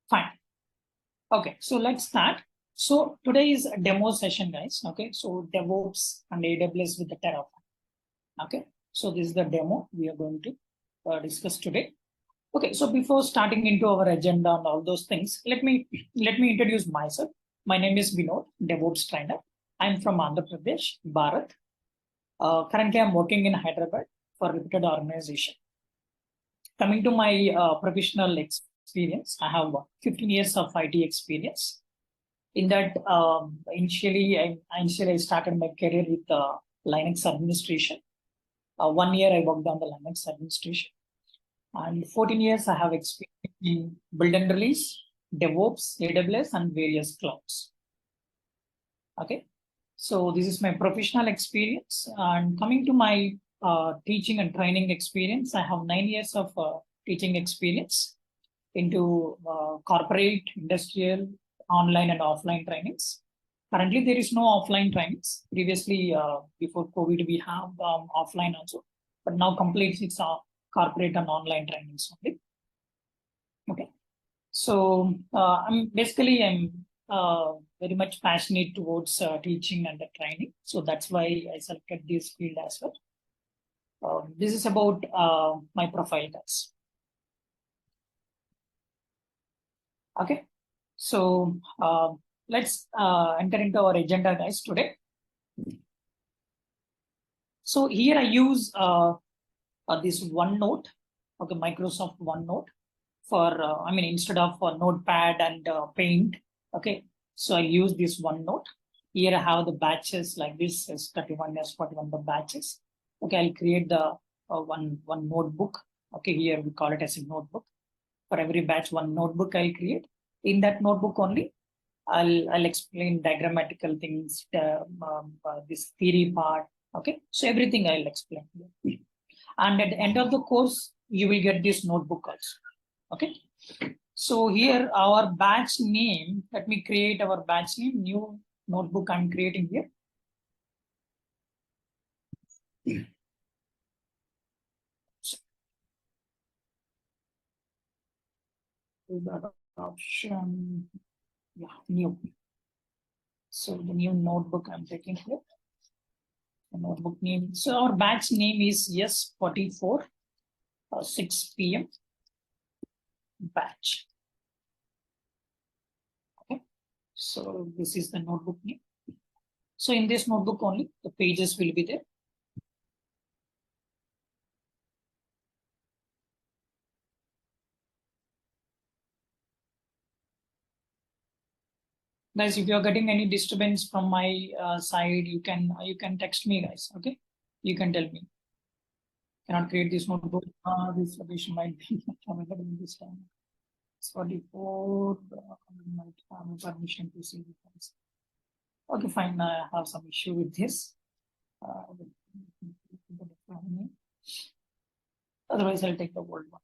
Fine. Okay, so let's start. So today is a demo session, guys. Okay, so DevOps and AWS with the Terraform. Okay, so this is the demo we are going to discuss today. Okay, so before starting into our agenda and all those things, let me introduce myself. My name is Vinod, DevOps trainer. I'm from Andhra Pradesh, Bharat. Currently, I'm working in Hyderabad for a reputed organization. Coming to my professional experience, I have 15 years of IT experience. In that, initially I started my career with Linux administration. 1 year I worked on the Linux administration, and 14 years I have experience in build and release, DevOps, AWS, and various clouds. Okay, so this is my professional experience. And coming to my teaching and training experience, I have 9 years of teaching experience into corporate, industrial, online, and offline trainings. Currently, there is no offline trainings. Previously, before COVID, we have offline also, but now completely it's corporate and online trainings only. Okay, so I'm very much passionate towards teaching and training, so that's why I selected this field as well. This is about my profile, guys. Okay, so let's enter into our agenda, guys, today. So here I use this OneNote, okay, Microsoft OneNote for, instead of Notepad and Paint, okay. So I use this OneNote. Here I have the batches like this, S31, S41, the batches. Okay, I'll create the one notebook. Okay, here we call it as a notebook. For every batch, one notebook I'll create. In that notebook only, I'll explain diagrammatical things, this theory part. Okay, so everything I'll explain. And at the end of the course, you will get this notebook also. Okay, so here our batch name. Let me create our batch name. New notebook I'm creating here. That option, yeah, new. So the new notebook I'm taking here. The notebook name. So our batch name is S44, 6 p.m. batch. Okay. So this is the notebook name. So in this notebook only, the pages will be there. Guys, if you're getting any disturbance from my side, you can text me, guys. Okay, you can tell me. Cannot create this notebook. This location might be available in this time. 44. Might have permission to see the files. Okay, fine. I have some issue with this. Otherwise, I'll take the old one.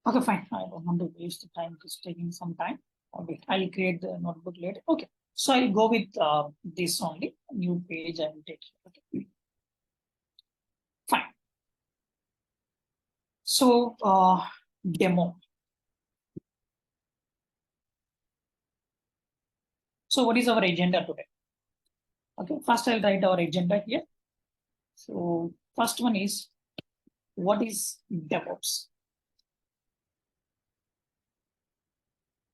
Okay, fine. I don't want to waste the time. It's taking some time. Okay, I'll create the notebook later. Okay, so I'll go with this only. New page I will take. Okay. Fine. So demo. So what is our agenda today? Okay, first I'll write our agenda here. So first one is, what is DevOps?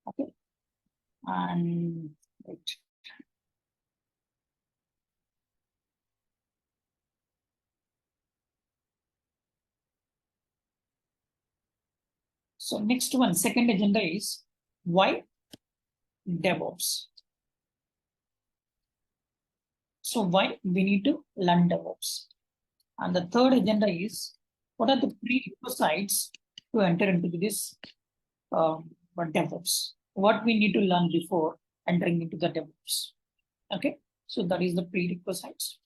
Okay, and right. So next one, second agenda is, why DevOps? So why we need to learn DevOps? And the third agenda is, what are the prerequisites to enter into this DevOps? What we need to learn before entering into the DevOps? Okay, so that is the prerequisites.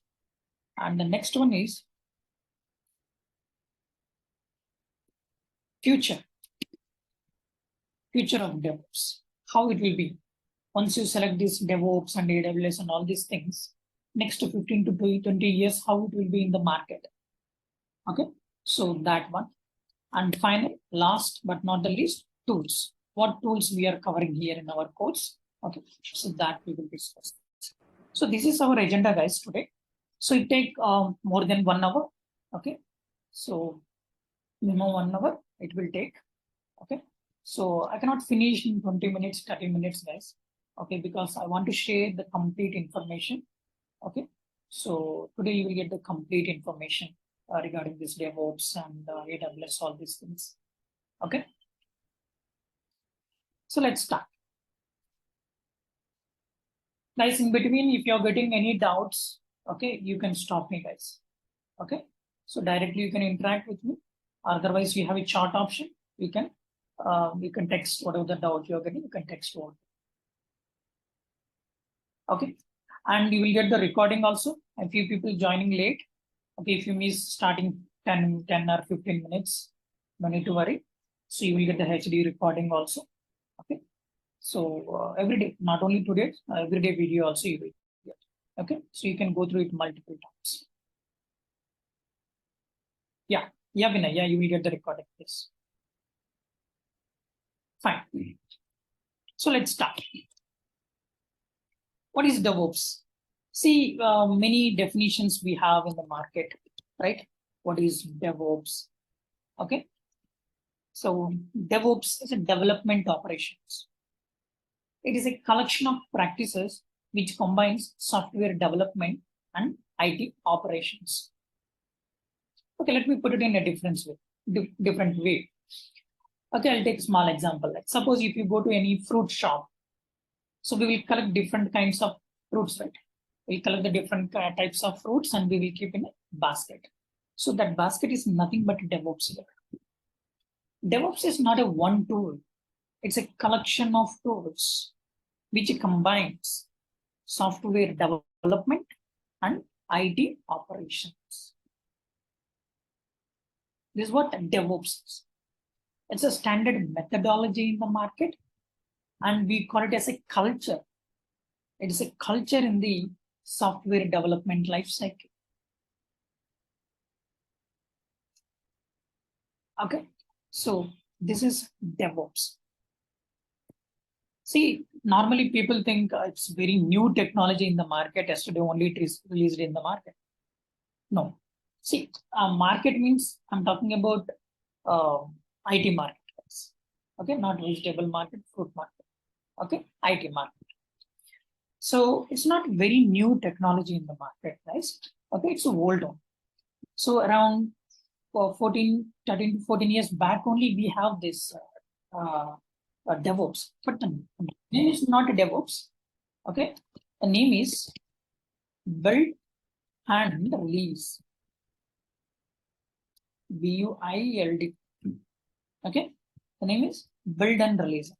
And the next one is future of DevOps, how it will be. Once you select this DevOps and AWS and all these things, next to 15 to 20 years, how it will be in the market. Okay, so that one. And finally, last but not the least, tools. What tools we are covering here in our course. Okay, so that we will discuss. So this is our agenda, guys, today. So it take more than 1 hour. Okay, so minimum 1 hour it will take. Okay, so I cannot finish in 20 minutes, 30 minutes, guys. Okay, because I want to share the complete information. Okay, so today you will get the complete information regarding this DevOps and AWS, all these things. Okay, so let's start. Guys, in between, if you're getting any doubts, okay, you can stop me, guys. Okay, so directly you can interact with me. Otherwise, we have a chat option. You can text whatever the doubt you're getting. You can text what. Okay, and you will get the recording also. A few people joining late. Okay, if you miss starting 10 or 15 minutes, no need to worry. So you will get the HD recording also. Okay, so every day, not only today, every day video also you will get. Okay, so you can go through it multiple times. Yeah, Vinay, yeah, you will get the recording. Yes. Fine. So let's start. What is DevOps? See, many definitions we have in the market, right? What is DevOps? Okay. So DevOps is a development operations. It is a collection of practices which combines software development and IT operations. Okay, let me put it in a different way. Okay, I'll take a small example. Like suppose if you go to any fruit shop, so we will collect different kinds of fruits, right? We'll collect the different types of fruits and we will keep in a basket. So that basket is nothing but DevOps here. DevOps is not a one tool. It's a collection of tools which combines software development and IT operations. This is what DevOps is. It's a standard methodology in the market, and we call it as a culture. It is a culture in the software development lifecycle. Okay, so this is DevOps. See, normally people think it's very new technology in the market. Yesterday only it is released in the market. No. See, market means I'm talking about IT market. Okay, not vegetable market, fruit market. Okay, IT market. So it's not very new technology in the market, guys. Okay, it's old one. So around 13 to 14 years back only we have this DevOps, but the name is not DevOps. Okay, the name is build and release. BUILD. Okay, the name is build and release.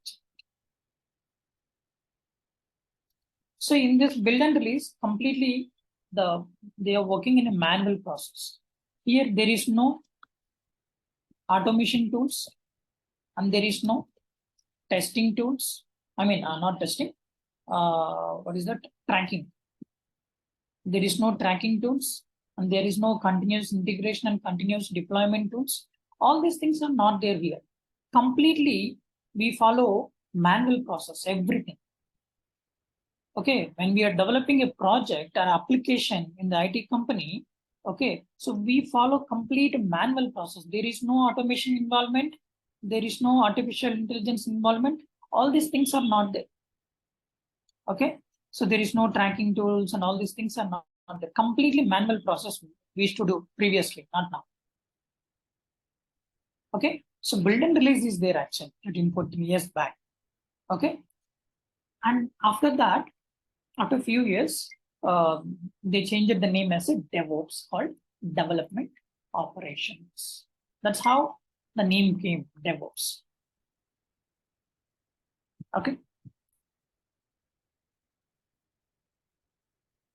So in this build and release, completely they are working in a manual process. Here there is no automation tools and there is no testing tools. I mean, not testing. What is that? Tracking. There is no tracking tools and there is no continuous integration and continuous deployment tools. All these things are not there here. Completely, we follow manual process, everything. Okay, when we are developing a project or application in the IT company, okay, so we follow complete manual process. There is no automation involvement. There is no artificial intelligence involvement. All these things are not there. Okay, so there is no tracking tools and all these things are not there. Completely manual process we used to do previously, not now. Okay, so build and release is there actually 13, 14 years back. Okay, and after that, after a few years, they changed the name as a DevOps, called Development Operations. That's how the name came, DevOps. Okay.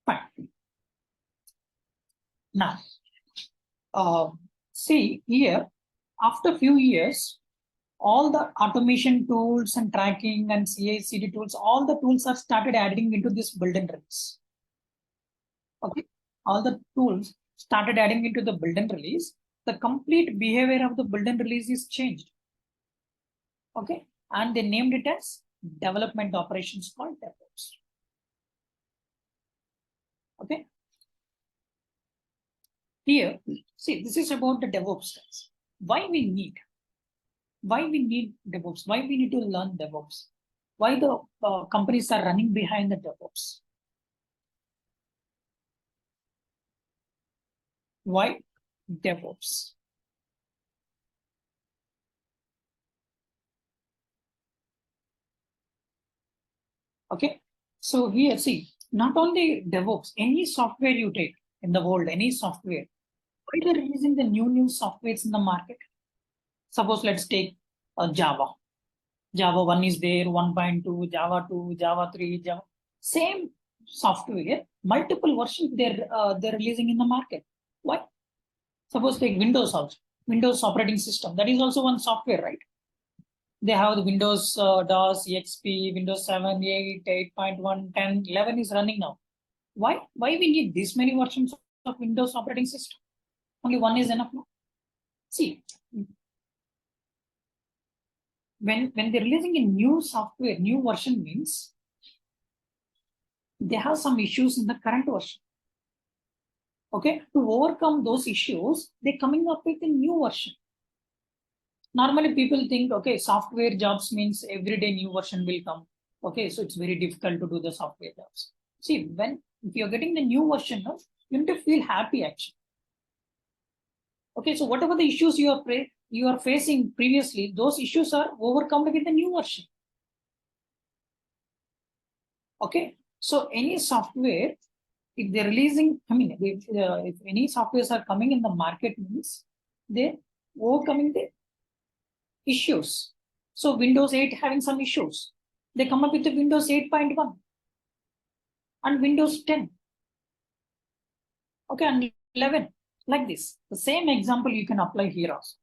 Fine. Now, see here, after a few years, all the automation tools and tracking and CI/CD tools, all the tools are started adding into this build and release. Okay, all the tools started adding into the build and release. The complete behavior of the build and release is changed. Okay, and they named it as development operations called DevOps. Okay, here, see, this is about the DevOps guys. Why we need DevOps? Why we need to learn DevOps? Why the companies are running behind the DevOps? Why DevOps? Okay, so here, see, not only DevOps, any software you take in the world, any software, why they're releasing the new softwares in the market? Suppose let's take Java. Java 1 is there, 1.2, Java 2, Java 3, Java. Same software, multiple versions they're releasing in the market. Why? Suppose take Windows also. Windows operating system. That is also one software, right? They have the Windows DOS, XP, Windows 7, 8, 8.1, 10, 11 is running now. Why? Why we need this many versions of Windows operating system? Only one is enough now. See, when they're releasing a new software, new version means they have some issues in the current version. Okay, to overcome those issues, they're coming up with a new version. Normally people think, okay, software jobs means every day new version will come. Okay, so it's very difficult to do the software jobs. See, if you're getting the new version, you need to feel happy actually. Okay, so whatever the issues you are facing previously, those issues are overcome with the new version. Okay, so any software, if they're releasing, I mean, if any softwares are coming in the market means they're overcoming the issues. So Windows 8 having some issues. They come up with the Windows 8.1 and Windows 10. Okay, and 11, like this. The same example you can apply here also.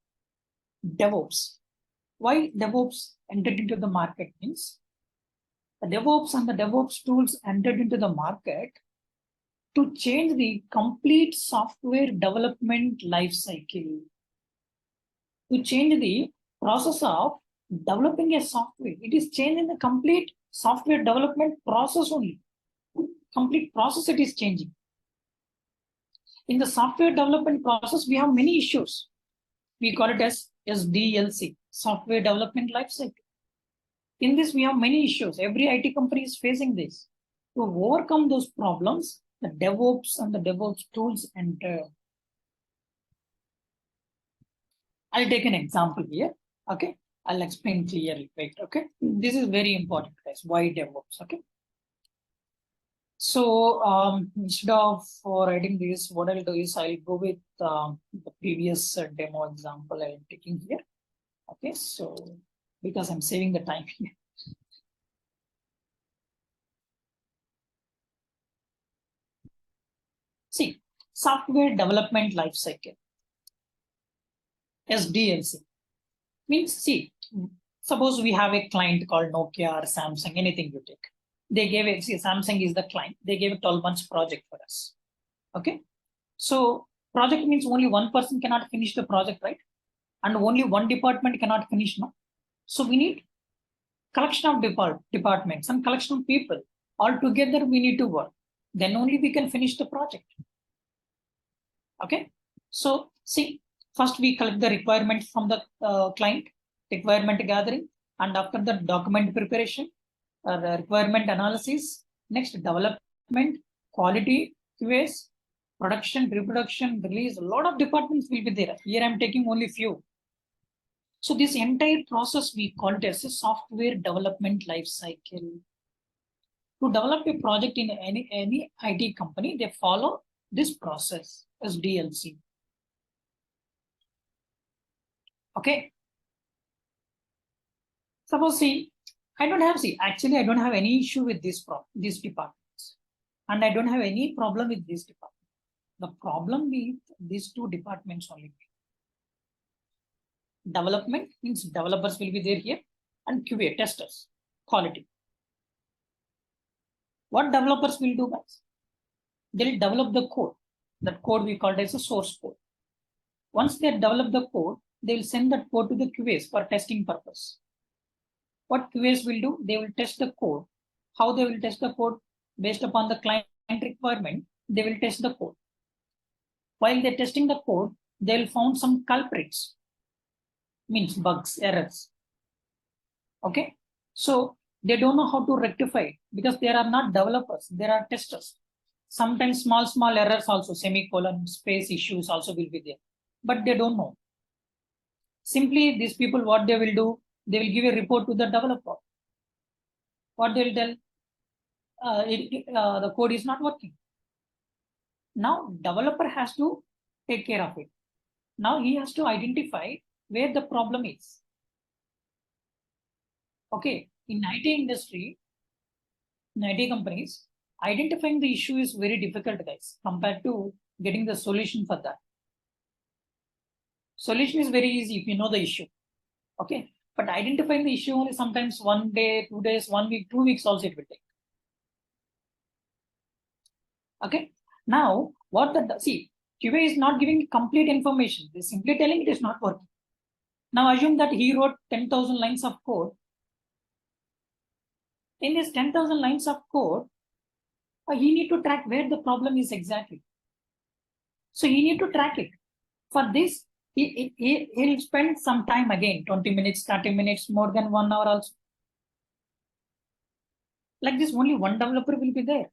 DevOps. Why DevOps entered into the market means the DevOps and the DevOps tools entered into the market to change the complete software development life cycle. To change the process of developing a software. It is changing the complete software development process only. Complete process it is changing. In the software development process, we have many issues. We call it as SDLC, Software Development Lifecycle. In this, we have many issues. Every IT company is facing this. To overcome those problems, the DevOps and the DevOps tools enter. I'll take an example here. Okay, I'll explain clearly. Wait, okay, this is very important, guys. Why DevOps? Okay. So instead of writing this, what I'll do is I'll go with the previous demo example I'm taking here. Okay, so because I'm saving the time here. See, software development lifecycle, SDLC. Means, see, suppose we have a client called Nokia or Samsung, anything you take. They gave it, see, Samsung is the client. They gave a 12 months project for us. Okay. So project means only one person cannot finish the project, right? And only one department cannot finish, no? So we need collection of departments and collection of people. All together we need to work. Then only we can finish the project. Okay. So see, first we collect the requirement from the client, requirement gathering, and after the document preparation, the requirement analysis, next development, quality, QAs, production, reproduction, release, a lot of departments will be there. Here I'm taking only few. So this entire process we call it as a software development life cycle. To develop a project in any IT company, they follow this process as DLC. Okay. Suppose see, I don't have any issue with these departments. And I don't have any problem with this department. The problem with these two departments only. Development means developers will be there here, and QA testers, quality. What developers will do, guys? They'll develop the code. That code we call it as a source code. Once they develop the code, they will send that code to the QAs for testing purpose. What QAs will do? They will test the code. How they will test the code? Based upon the client requirement, they will test the code. While they're testing the code, they'll found some culprits, means bugs, errors. Okay, so they don't know how to rectify it because they are not developers, they are testers. Sometimes small errors also, semicolon, space issues also will be there, but they don't know. Simply these people, what they will do, they will give a report to the developer. What they will tell, the code is not working. Now developer has to take care of it. Now he has to identify where the problem is. Okay, in IT industry, in IT companies, identifying the issue is very difficult, guys, compared to getting the solution for that. Solution is very easy if you know the issue. Okay, but identifying the issue only sometimes 1 day, 2 days, 1 week, 2 weeks also it will take. Okay, now what the see, QA is not giving complete information. They're simply telling it is not working. Now assume that he wrote 10,000 lines of code. In this 10,000 lines of code, he need to track where the problem is exactly. So he need to track it. For this, he'll spend some time again, 20 minutes, 30 minutes, more than 1 hour also. Like this, only one developer will be there.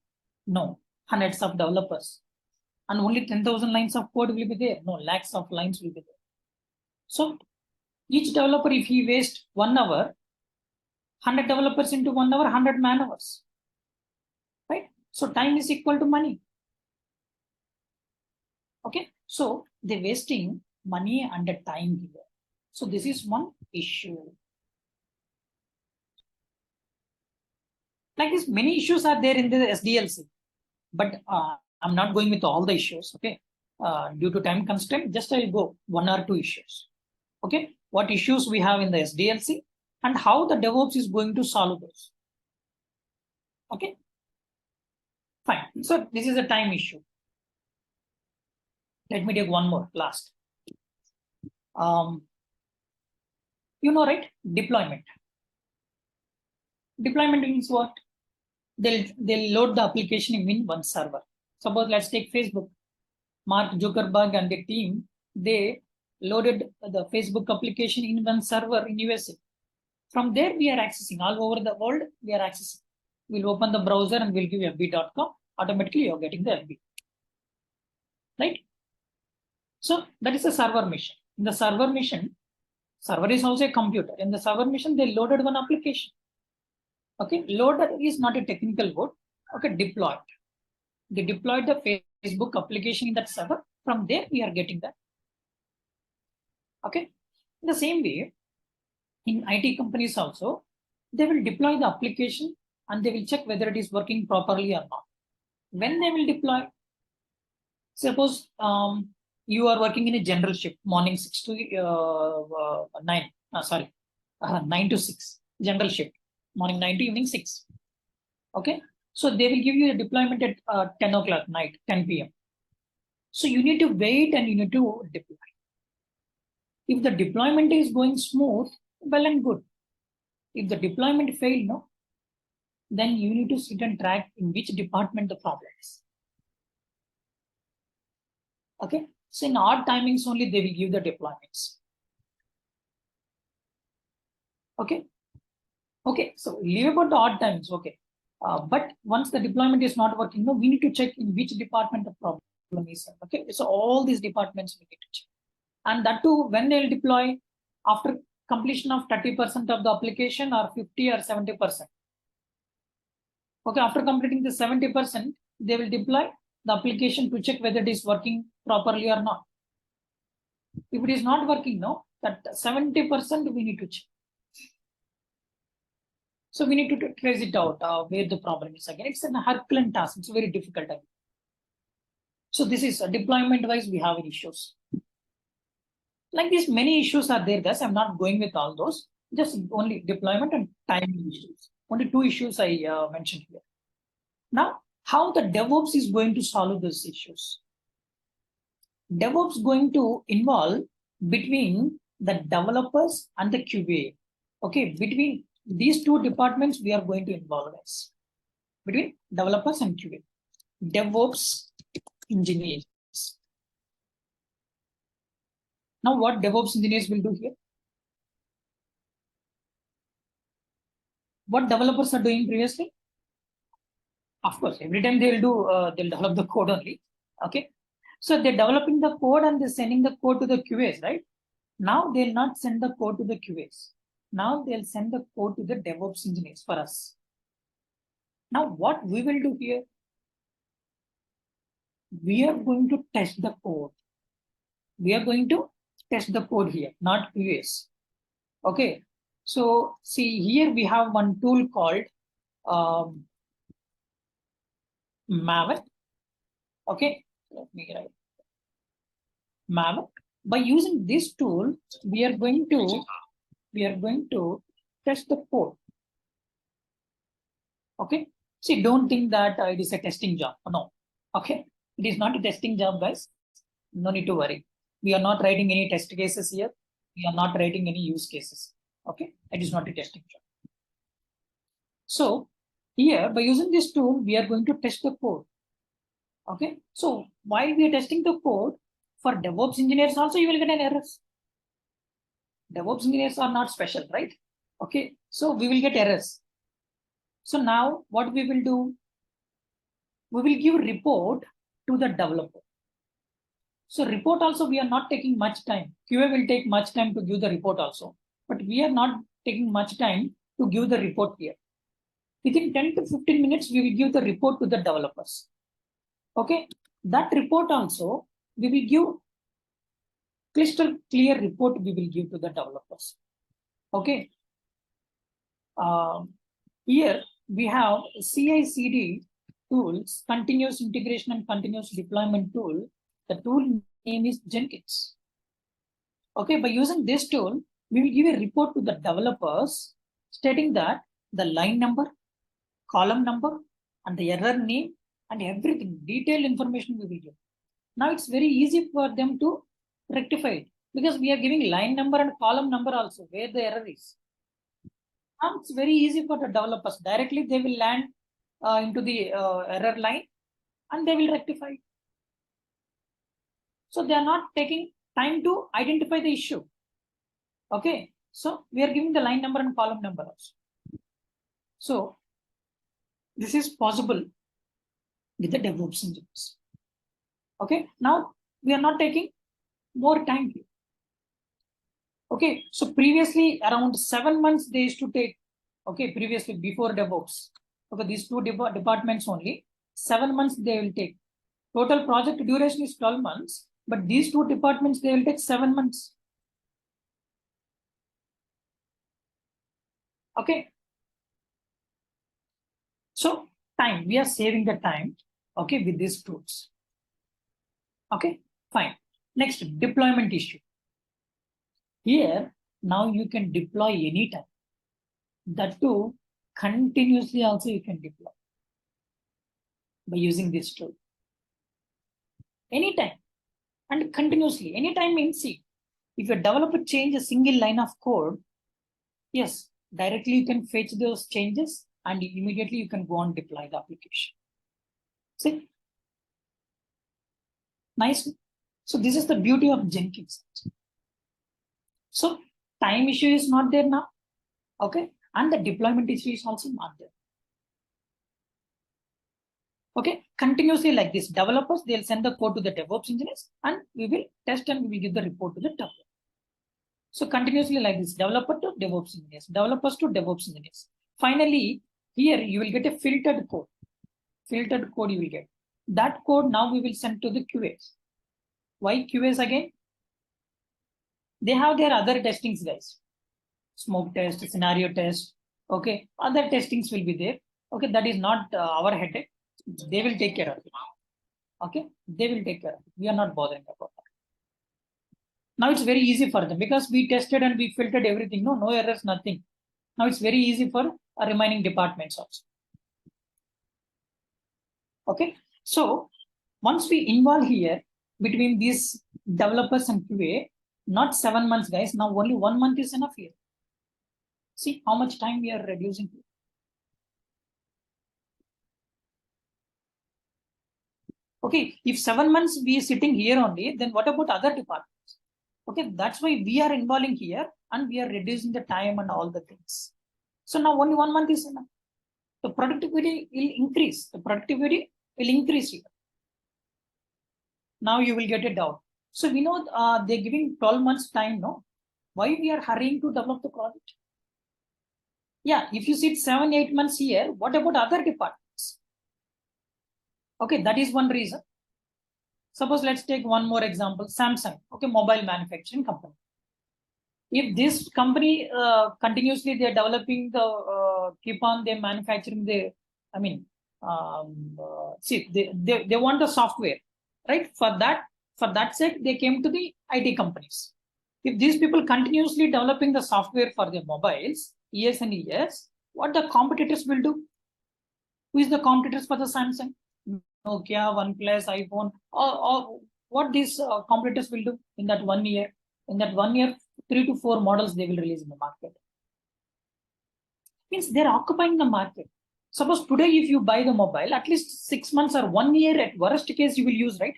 No, hundreds of developers. And only 10,000 lines of code will be there. No, lakhs of lines will be there. So each developer, if he wastes 1 hour, 100 developers into 1 hour, 100 man hours. Right? So time is equal to money. Okay, so they're wasting money and the time here. So this is one issue. Like this, many issues are there in the SDLC, but I'm not going with all the issues. Okay, due to time constraint, just I'll go 1 or 2 issues. Okay, what issues we have in the SDLC and how the DevOps is going to solve those. Okay, fine. So this is a time issue. Let me take one more last. You know, right? Deployment. Deployment means what? They'll load the application in one server. Suppose let's take Facebook. Mark Zuckerberg and the team, they loaded the Facebook application in one server in USA. From there, we are accessing all over the world. We are accessing. We'll open the browser and we'll give you fb.com. Automatically, you're getting the FB. Right? So that is a server mission. In the server mission, server is also a computer. In the server mission, they loaded one application. Okay, loaded is not a technical word. Okay, deployed. They deployed the Facebook application in that server. From there, we are getting that. Okay, in the same way, in IT companies also, they will deploy the application and they will check whether it is working properly or not. When they will deploy, suppose you are working in a general shift, morning 6 to 9, 9 to 6, general shift, morning 9 to evening 6. Okay, so they will give you a deployment at 10 o'clock night, 10 p.m. So you need to wait and you need to deploy. If the deployment is going smooth, well and good. If the deployment failed, no, then you need to sit and track in which department the problem is. Okay, so in odd timings only they will give the deployments. Okay, okay, so leave about the odd times. Okay, but once the deployment is not working, no, we need to check in which department the problem is. Okay, so all these departments we need to check, and that too when they'll deploy after completion of 30% of the application or 50 or 70%. Okay, after completing the 70%, they will deploy the application to check whether it is working properly or not. If it is not working, no, that 70% we need to check. So we need to trace it out where the problem is. Again, it's a Herculean task. It's very difficult. So this is deployment wise, we have issues. Like this, many issues are there, guys. I'm not going with all those. Just only deployment and timing issues. Only two issues I mentioned here. Now, how the DevOps is going to solve these issues? DevOps going to involve between the developers and the QA. Okay, between these two departments, we are going to involve us. Between developers and QA. DevOps engineers. Now, what DevOps engineers will do here? What developers are doing previously? Of course, every time they'll develop the code only. Okay. So they're developing the code and they're sending the code to the QAs, right? Now they'll not send the code to the QAs. Now they'll send the code to the DevOps engineers for us. Now what we will do here? We are going to test the code. We are going to test the code here, not QAs. Okay. So see here we have one tool called Maven. Okay, let me write Maven. By using this tool, we are going to test the code. Okay. See, don't think that it is a testing job. No. Okay. It is not a testing job, guys. No need to worry. We are not writing any test cases here. We are not writing any use cases. Okay. It is not a testing job. So here, by using this tool, we are going to test the code. Okay. So while we are testing the code, for DevOps engineers also, you will get an errors. DevOps engineers are not special, right? Okay. So we will get errors. So now what we will do? We will give report to the developer. So report also, we are not taking much time. QA will take much time to give the report also, but we are not taking much time to give the report here. Within 10 to 15 minutes, we will give the report to the developers. Okay. That report also, we will give crystal clear report we will give to the developers. Okay. Here we have CI/CD tools, continuous integration and continuous deployment tool. The tool name is Jenkins. Okay, by using this tool, we will give a report to the developers stating that the line number, column number, and the error name and everything, detailed information we will give. Now it's very easy for them to rectify it because we are giving line number and column number also where the error is. Now it's very easy for the developers. Directly they will land into the error line and they will rectify it. So they are not taking time to identify the issue. Okay, so we are giving the line number and column number also. So this is possible with the DevOps engineers. Okay, now we are not taking more time here. Okay, so previously around 7 months they used to take. Okay, previously before DevOps. Okay, these two departments only 7 months they will take. Total project duration is 12 months, but these two departments they will take 7 months. Okay. So time, we are saving the time, okay, with these tools. Okay, fine. Next, deployment issue. Here, now you can deploy anytime. That too, continuously also you can deploy by using this tool. Anytime and continuously. Anytime means, see, if a developer change a single line of code, yes, directly you can fetch those changes and immediately you can go and deploy the application. See? Nice. So this is the beauty of Jenkins. So time issue is not there now. Okay. And the deployment issue is also not there. Okay. Continuously like this, developers, they'll send the code to the DevOps engineers and we will test and we will give the report to the developer. So continuously like this, developer to DevOps engineers, developers to DevOps engineers. Finally, here you will get a filtered code. Filtered code you will get. That code now we will send to the QAs. Why QAs again? They have their other testings, guys. Smoke test, scenario test. Okay, other testings will be there. Okay, that is not our headache. They will take care of it. Okay, they will take care of it. We are not bothering about that. Now it's very easy for them because we tested and we filtered everything. No errors, nothing. Now it's very easy for remaining departments also. Okay, so once we involve here between these developers and QA, not 7 months, guys. Now only 1 month is enough here. See how much time we are reducing. Okay, if 7 months we are sitting here only, then what about other departments? Okay, that's why we are involving here and we are reducing the time and all the things. So now only 1 month is enough. The productivity will increase. The productivity will increase here. Now you will get it down. So we know they're giving 12 months time, no? Why we are hurrying to develop the project? Yeah, if you sit 7-8 months here, what about other departments? Okay, that is one reason. Suppose let's take one more example, Samsung, okay, mobile manufacturing company. If this company continuously they're developing the keep on they manufacturing the, I mean, see they want the software, right? For that sake they came to the IT companies. If these people continuously developing the software for their mobiles years and years, what the competitors will do? Who is the competitors for the Samsung? Nokia, OnePlus, iPhone, or what these competitors will do in that 1 year? In that 1 year, 3 to 4 models they will release in the market. Means they're occupying the market. Suppose today, if you buy the mobile, at least 6 months or 1 year at worst case you will use, right?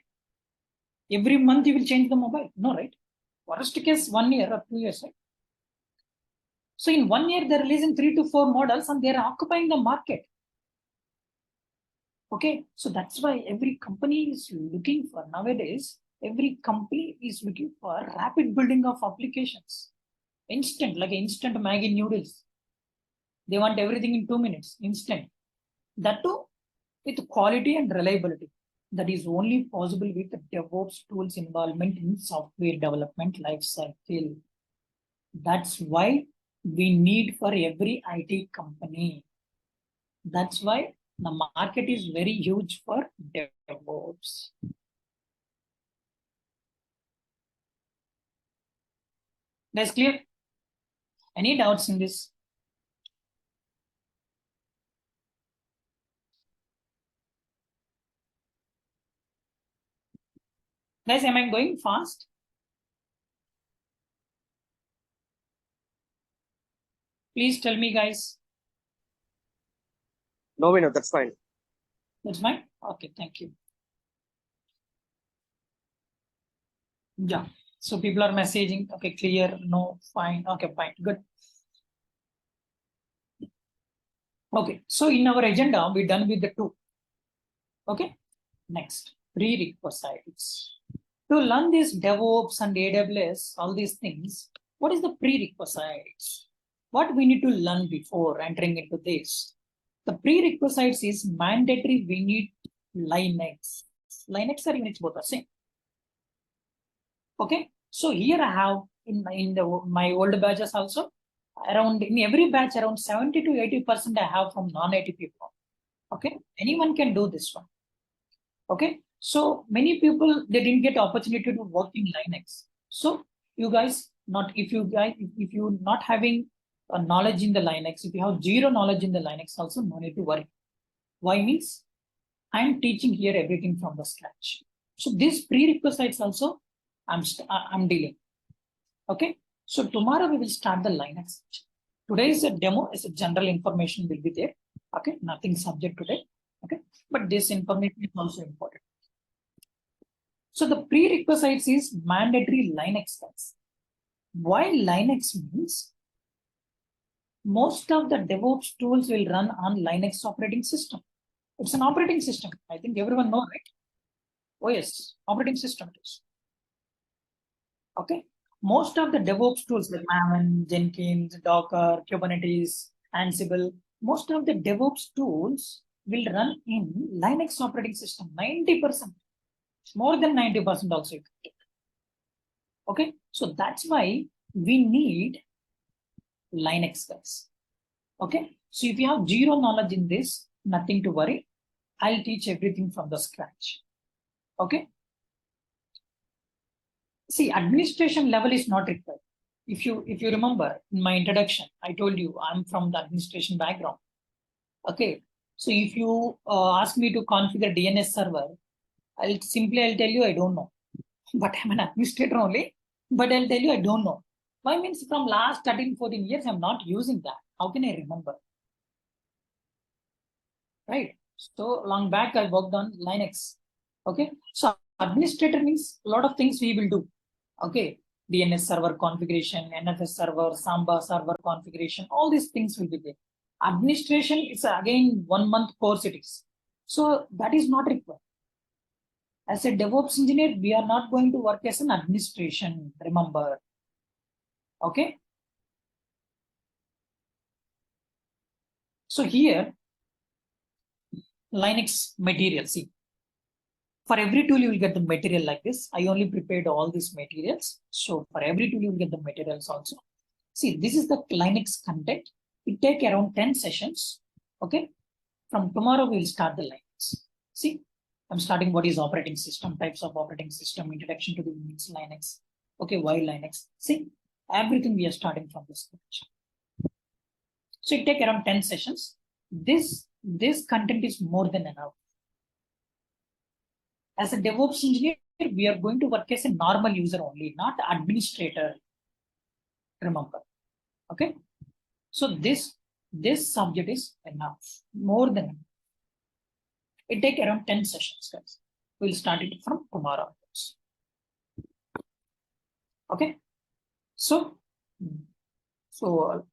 Every month you will change the mobile, no, right? Worst case 1 year or 2 years, right? So in 1 year they're releasing 3 to 4 models and they're occupying the market. Okay, so that's why every company is looking for nowadays. Every company is looking for rapid building of applications, instant, like instant Maggi noodles. They want everything in 2 minutes, instant. That too with quality and reliability. That is only possible with the DevOps tools involvement in software development lifecycle. That's why we need for every IT company. That's why the market is very huge for DevOps. That's clear? Any doubts in this? Guys, am I going fast? Please tell me, guys. No, Vinod, that's fine. That's fine? Okay, thank you. Yeah. So people are messaging. Okay, clear. No, fine. Okay, fine. Good. Okay. So in our agenda, we're done with the 2. Okay. Next, prerequisites. To learn this DevOps and AWS, all these things, what is the prerequisites? What we need to learn before entering into this? The prerequisites is mandatory. We need Linux. Linux or Unix both are same. Okay, so here I have in my old batches also around in every batch around 70 to 80% I have from non-IT people. Okay, anyone can do this one. Okay, so many people they didn't get opportunity to work in Linux. So you guys not if you not having a knowledge in the Linux, if you have zero knowledge in the Linux also, no need to worry. Why means I'm teaching here everything from the scratch. So these prerequisites also I'm dealing. Okay, so tomorrow we will start the Linux. Today is a demo, is a general information will be there. Okay, nothing subject today. Okay, but this information is also important. So the prerequisites is mandatory Linux guys. Why Linux means most of the DevOps tools will run on Linux operating system. It's an operating system. I think everyone knows, right? Oh yes, operating system it is. Okay, most of the DevOps tools like Maven, Jenkins, Docker, Kubernetes, Ansible, most of the DevOps tools will run in Linux operating system. 90%, more than 90% also. Okay, so that's why we need Linux guys. Okay, so if you have zero knowledge in this, nothing to worry. I'll teach everything from the scratch. Okay. See, administration level is not required. If you remember in my introduction, I told you I'm from the administration background. Okay. So if you ask me to configure DNS server, I'll tell you I don't know. But I'm an administrator only. But I'll tell you I don't know. Why means from last 13, 14 years, I'm not using that. How can I remember? Right. So long back, I worked on Linux. Okay. So administrator means a lot of things we will do. Okay. DNS server configuration, NFS server, Samba server configuration, all these things will be there. Administration is again 1 month course it is. So that is not required. As a DevOps engineer, we are not going to work as an administration, remember. Okay. So here, Linux material, see, for every tool, you will get the material like this. I only prepared all these materials. So for every tool, you will get the materials also. See, this is the Linux content. It take around 10 sessions. Okay. From tomorrow, we'll start the Linux. See, I'm starting what is operating system, types of operating system, introduction to the Unix Linux. Okay, why Linux? See, everything we are starting from this scratch. So it take around 10 sessions. This content is more than enough. As a DevOps engineer, we are going to work as a normal user only, not administrator. Remember, okay? So this subject is enough, more than enough. It take around 10 sessions, guys. We'll start it from tomorrow. Okay. So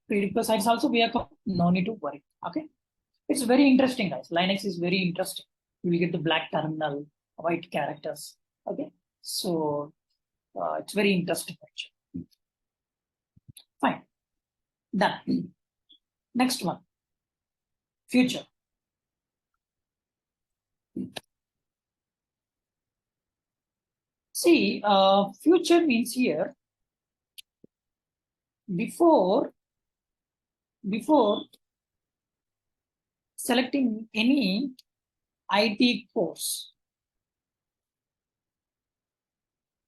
prerequisites also we are no need to worry. Okay. It's very interesting, guys. Linux is very interesting. You will get the black terminal, white characters. Okay. So it's very interesting actually. Fine. Done. Next one. Future. See, future means here before selecting any IT course.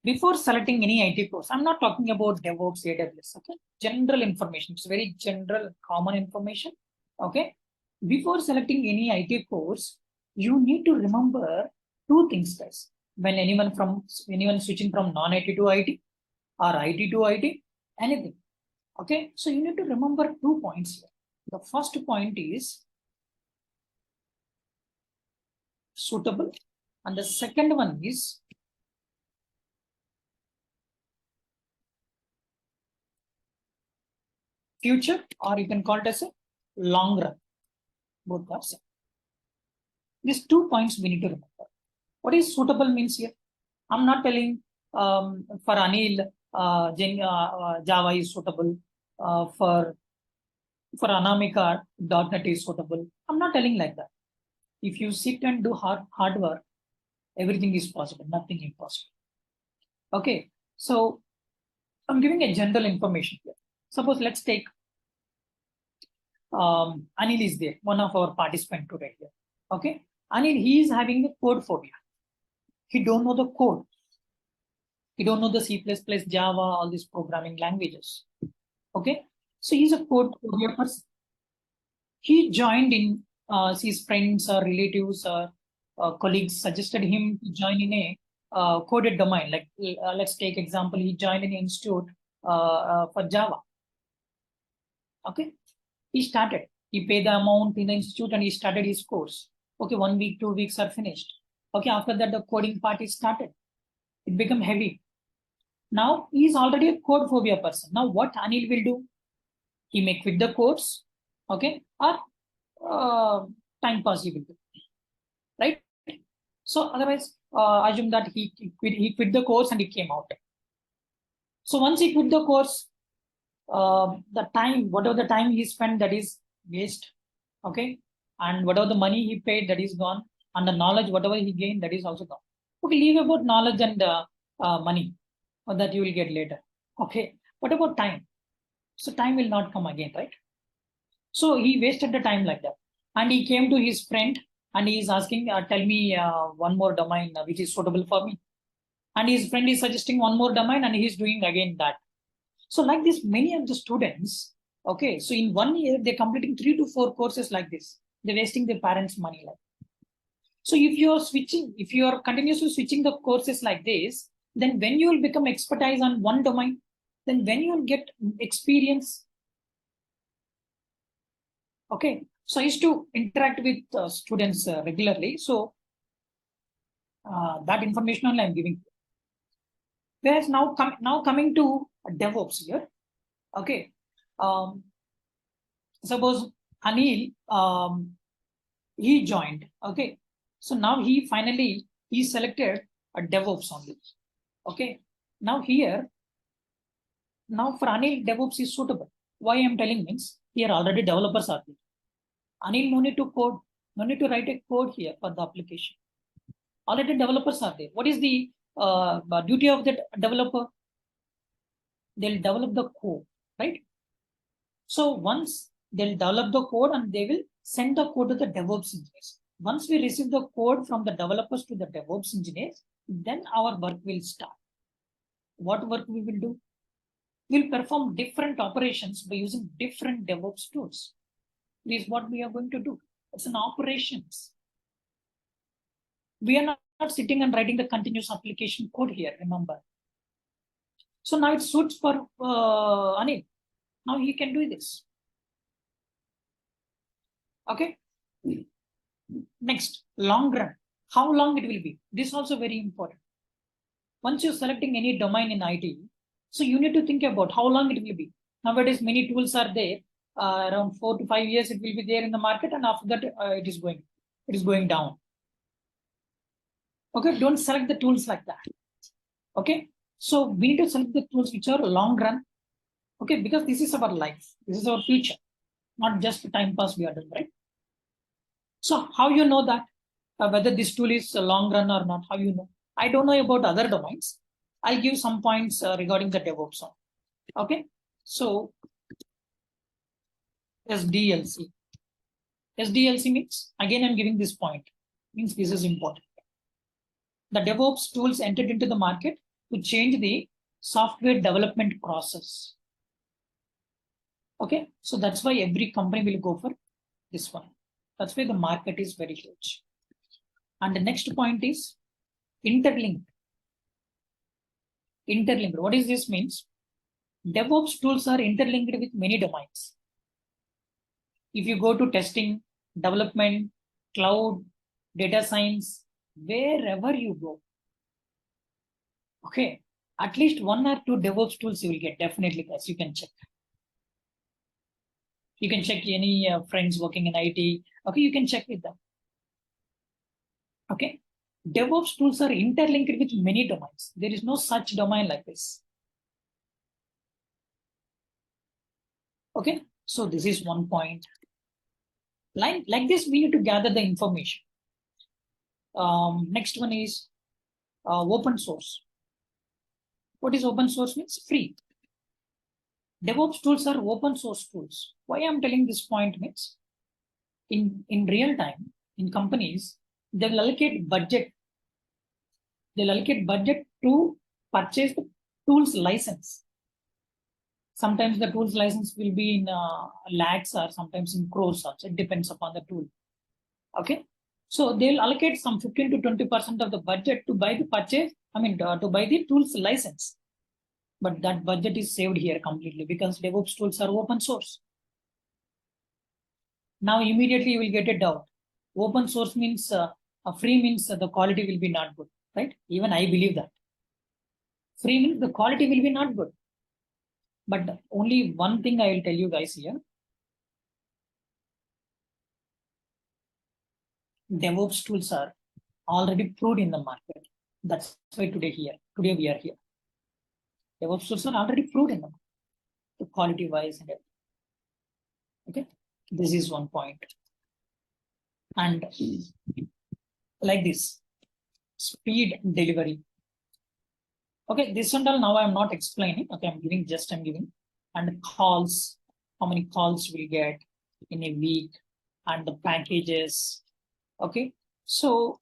Before selecting any IT course, I'm not talking about DevOps, AWS, okay? General information, it's very general, common information, okay? Before selecting any IT course, you need to remember two things, guys. When anyone switching from non-IT to IT or IT to IT, anything, okay? So you need to remember 2 points here. The first point is suitable, and the second one is future, or you can call it as a long run. Both are same. These 2 points we need to remember. What is suitable means here? I'm not telling for Anil, Java is suitable. For Anamika, .NET is suitable. I'm not telling like that. If you sit and do hard work, everything is possible, nothing impossible. Okay, so I'm giving a general information here. Suppose let's take Anil is there, one of our participants today here. Okay, Anil, he is having the code phobia. He don't know the code. He don't know the C++, Java, all these programming languages. Okay, so he's a code phobia person. He joined in, his friends or relatives or colleagues suggested him to join in a coded domain. Like let's take example, he joined an institute for Java. Okay, he started. He paid the amount in the institute and he started his course. Okay, 1 week, 2 weeks are finished. Okay, after that the coding part is started. It became heavy. Now he is already a code phobia person. Now what Anil will do? He may quit the course, okay, or time pass he will do, right? So otherwise, assume that he quit the course and he came out. So once he quit the course, the time, whatever the time he spent, that is waste, okay, and whatever the money he paid, that is gone, and the knowledge, whatever he gained, that is also gone. Okay, leave about knowledge and money that you will get later. Okay, what about time? So time will not come again, right? So he wasted the time like that. And he came to his friend and he is asking, tell me one more domain which is suitable for me. And his friend is suggesting one more domain, and he's doing again that. So like this, many of the students, okay, so in 1 year, they're completing 3 to 4 courses like this. They're wasting their parents' money. Like, so if you're switching, if you're continuously switching the courses like this, then when you will become expertise on one domain, then when you will get experience. Okay, so I used to interact with students regularly. So that information only I'm giving. Whereas now coming to DevOps here. Okay, suppose Anil, he joined. Okay, so now he selected a DevOps only. Okay, now here, now for Anil, DevOps is suitable. Why I'm telling means here already developers are there. Anil no need to code, no need to write a code here for the application. Already developers are there. What is the duty of that developer? They'll develop the code, right? So once they'll develop the code and they will send the code to the DevOps engineers. Once we receive the code from the developers to the DevOps engineers, then our work will start. What work we will do? We'll perform different operations by using different DevOps tools. This is what we are going to do. It's an operations. We are not sitting and writing the continuous application code here, remember. So now it suits for Anil. Now he can do this. Okay. Next, long run. How long it will be? This is also very important. Once you're selecting any domain in IT, so you need to think about how long it will be. Nowadays, many tools are there. Around 4 to 5 years, it will be there in the market, and after that, it is going down. Okay, don't select the tools like that. Okay, so we need to select the tools which are long run. Okay, because this is our life, this is our future, not just time pass we are doing, right? So how you know that whether this tool is a long run or not? How you know? I don't know about other domains. I'll give some points regarding the DevOps. Okay, so SDLC. SDLC means, again, I'm giving this point, means this is important. The DevOps tools entered into the market to change the software development process. Okay, so that's why every company will go for this one. That's why the market is very huge. And the next point is interlinked. Interlinked. What is this means? DevOps tools are interlinked with many domains. If you go to testing, development, cloud, data science, wherever you go, okay, at least 1 or 2 DevOps tools you will get, definitely, guys. You can check. You can check any friends working in IT. Okay, you can check with them. Okay, DevOps tools are interlinked with many domains. There is no such domain like this. Okay, so this is one point. Like this, we need to gather the information. Next one is open source. What is open source means? Free. DevOps tools are open source tools. Why I'm telling this point means, in real time, in companies, they will allocate budget. They'll allocate budget to purchase the tools license. Sometimes the tools license will be in lakhs or sometimes in crores also. It depends upon the tool. Okay, so they'll allocate some 15 to 20% of the budget to buy the purchase. To buy the tools license. But that budget is saved here completely because DevOps tools are open source. Now immediately you will get a doubt. Open source means free means the quality will be not good, right? Even I believe that. Free means the quality will be not good. But only one thing I will tell you guys here. DevOps tools are already proved in the market. That's why today we are here. DevOps tools are already proved in the market, the quality wise and everything. Okay, this is one point. And like this, speed delivery. Okay, this and all now I'm not explaining. Okay, I'm giving. And calls, how many calls we get in a week, and the packages, Okay, so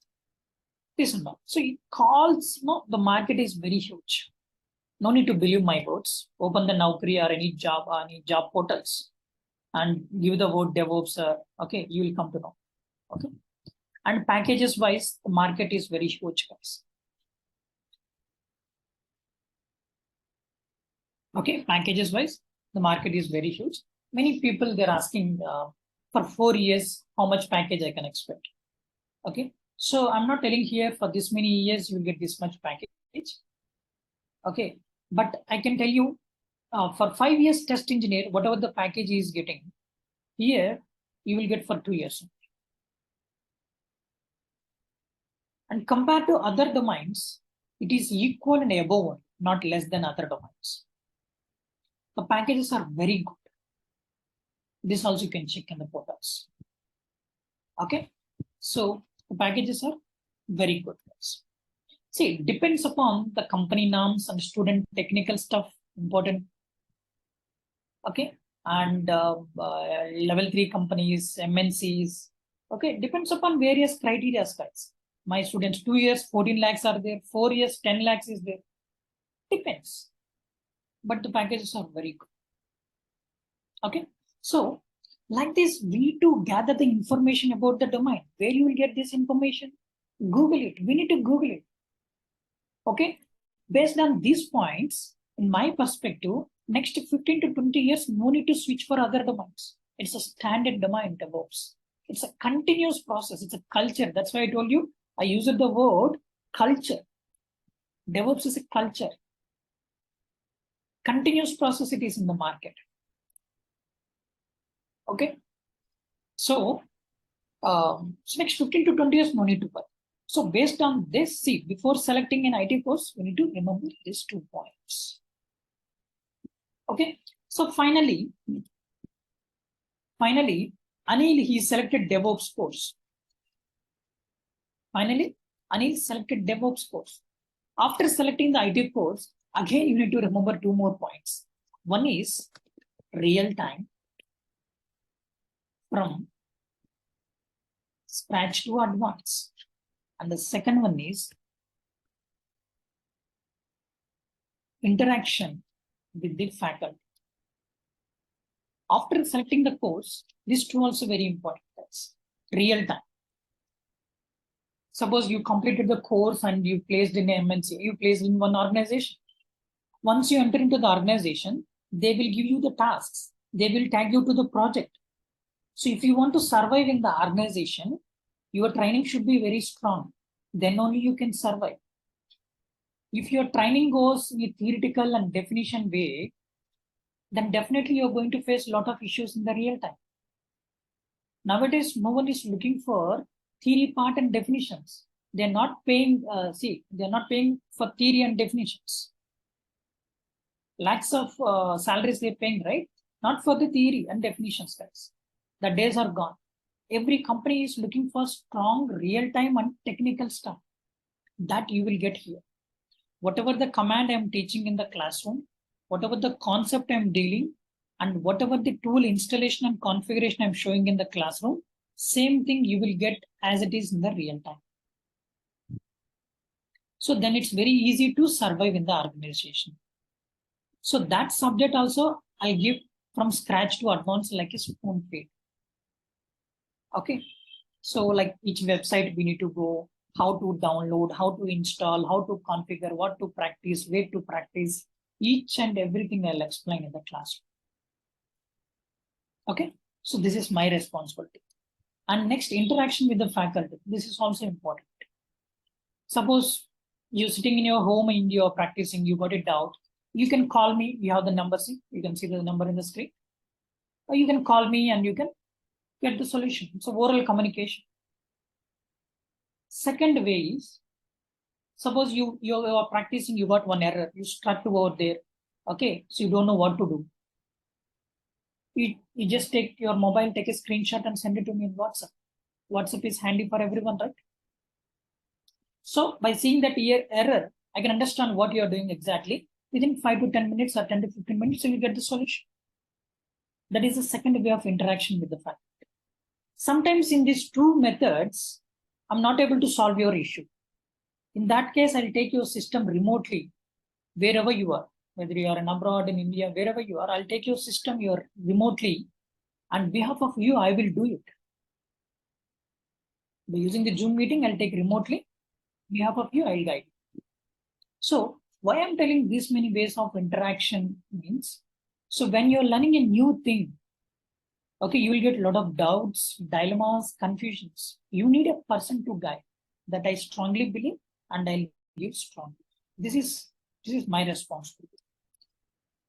this is not. So it calls, no, the market is very huge. No need to believe my words. Open the Naukri or any job portals and give the word DevOps. Okay, you will come to know. Okay, and packages wise, the market is very huge, guys. Okay, packages wise, the market is very huge. Many people they're asking for 4 years how much package I can expect. Okay, so I'm not telling here for this many years you will get this much package. Okay, but I can tell you for 5 years test engineer, whatever the package is getting here, you will get for 2 years. And compared to other domains, it is equal and above one, not less than other domains. The packages are very good. This also you can check in the portals. Okay, so the packages are very good. See, it depends upon the company norms and student technical stuff important. Okay, and level 3 companies, MNCs. Okay, depends upon various criteria, guys. My students 2 years 14 lakhs are there, 4 years 10 lakhs is there. Depends, but the packages are very good. Okay, so like this, we need to gather the information about the domain. Where you will get this information? Google it. We need to Google it. Okay, based on these points, in my perspective, next 15 to 20 years, no need to switch for other domains. It's a standard domain, DevOps. It's a continuous process. It's a culture. That's why I told you, I used the word culture. DevOps is a culture. Continuous process it is in the market. Okay. So next 15 to 20 years, no need to buy. So based on this, see, before selecting an IT course, we need to remember these 2 points. Okay. So finally, Anil, he selected DevOps course. Finally, Anil selected DevOps course. After selecting the IT course, again, you need to remember 2 more points. One is real time from scratch to advanced. And the second one is interaction with the faculty. After selecting the course, these 2 also very important. That's real time. Suppose you completed the course and you placed in MNC, you placed in one organization. Once you enter into the organization, they will give you the tasks. They will tag you to the project. So if you want to survive in the organization, your training should be very strong. Then only you can survive. If your training goes in a theoretical and definition way, then definitely you're going to face a lot of issues in the real time. Nowadays, no one is looking for theory part and definitions. They're not paying, they're not paying for theory and definitions. Lakhs of salaries they're paying, right? Not for the theory and definitions, guys. The days are gone. Every company is looking for strong real-time and technical stuff that you will get here. Whatever the command I'm teaching in the classroom, whatever the concept I'm dealing, and whatever the tool installation and configuration I'm showing in the classroom, same thing you will get as it is in the real time. So then it's very easy to survive in the organization. So that subject also I'll give from scratch to advanced like a spoon feed. Okay. So like each website we need to go, how to download, how to install, how to configure, what to practice, where to practice, each and everything I'll explain in the classroom. Okay. So this is my responsibility. And next, interaction with the faculty. This is also important. Suppose you're sitting in your home and you're practicing, you got a doubt. You can call me. You have the number. See, you can see the number in the screen. Or you can call me and you can get the solution. It's oral communication. Second way is, suppose you are practicing, you got one error, you stuck over there. Okay, so you don't know what to do. You just take your mobile, take a screenshot and send it to me in WhatsApp. WhatsApp is handy for everyone, right? So by seeing that error, I can understand what you're doing exactly. Within 5 to 10 minutes or 10 to 15 minutes, you will get the solution. That is the second way of interaction with the faculty. Sometimes in these 2 methods, I'm not able to solve your issue. In that case, I'll take your system remotely, wherever you are, whether you are in abroad, in India, wherever you are, I'll take your system your remotely. On behalf of you, I will do it. By using the Zoom meeting, I'll take remotely. On behalf of you, I'll guide. So why I'm telling this many ways of interaction means, so when you're learning a new thing, okay, you will get a lot of doubts, dilemmas, confusions. You need a person to guide. That I strongly believe, and I'll give strongly. This is my responsibility.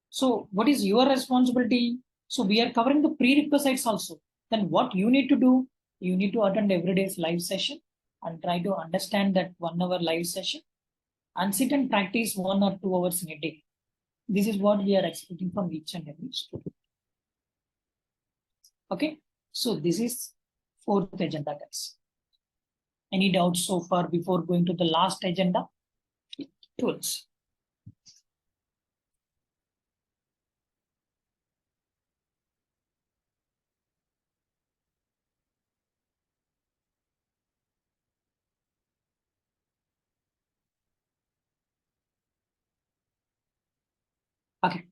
So what is your responsibility? So we are covering the prerequisites also. Then what you need to do? You need to attend every day's live session and try to understand that 1 hour live session and sit and practice 1 or 2 hours in a day. This is what we are expecting from each and every student. Okay, so this is 4th agenda, guys. Any doubts so far before going to the last agenda? Tools. Okay.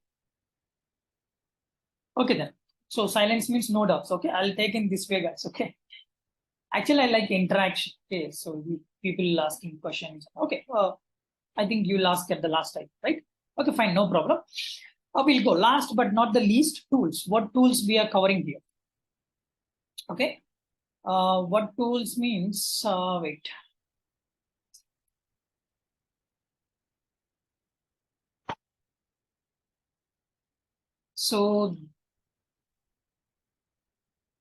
Okay then. So silence means no doubts. Okay, I'll take in this way, guys. Okay. Actually, I like interaction. Okay, so people asking questions. Okay, I think you'll ask at the last time, right? Okay, fine, no problem. We'll go last but not the least, tools. What tools we are covering here? Okay, what tools means? Wait.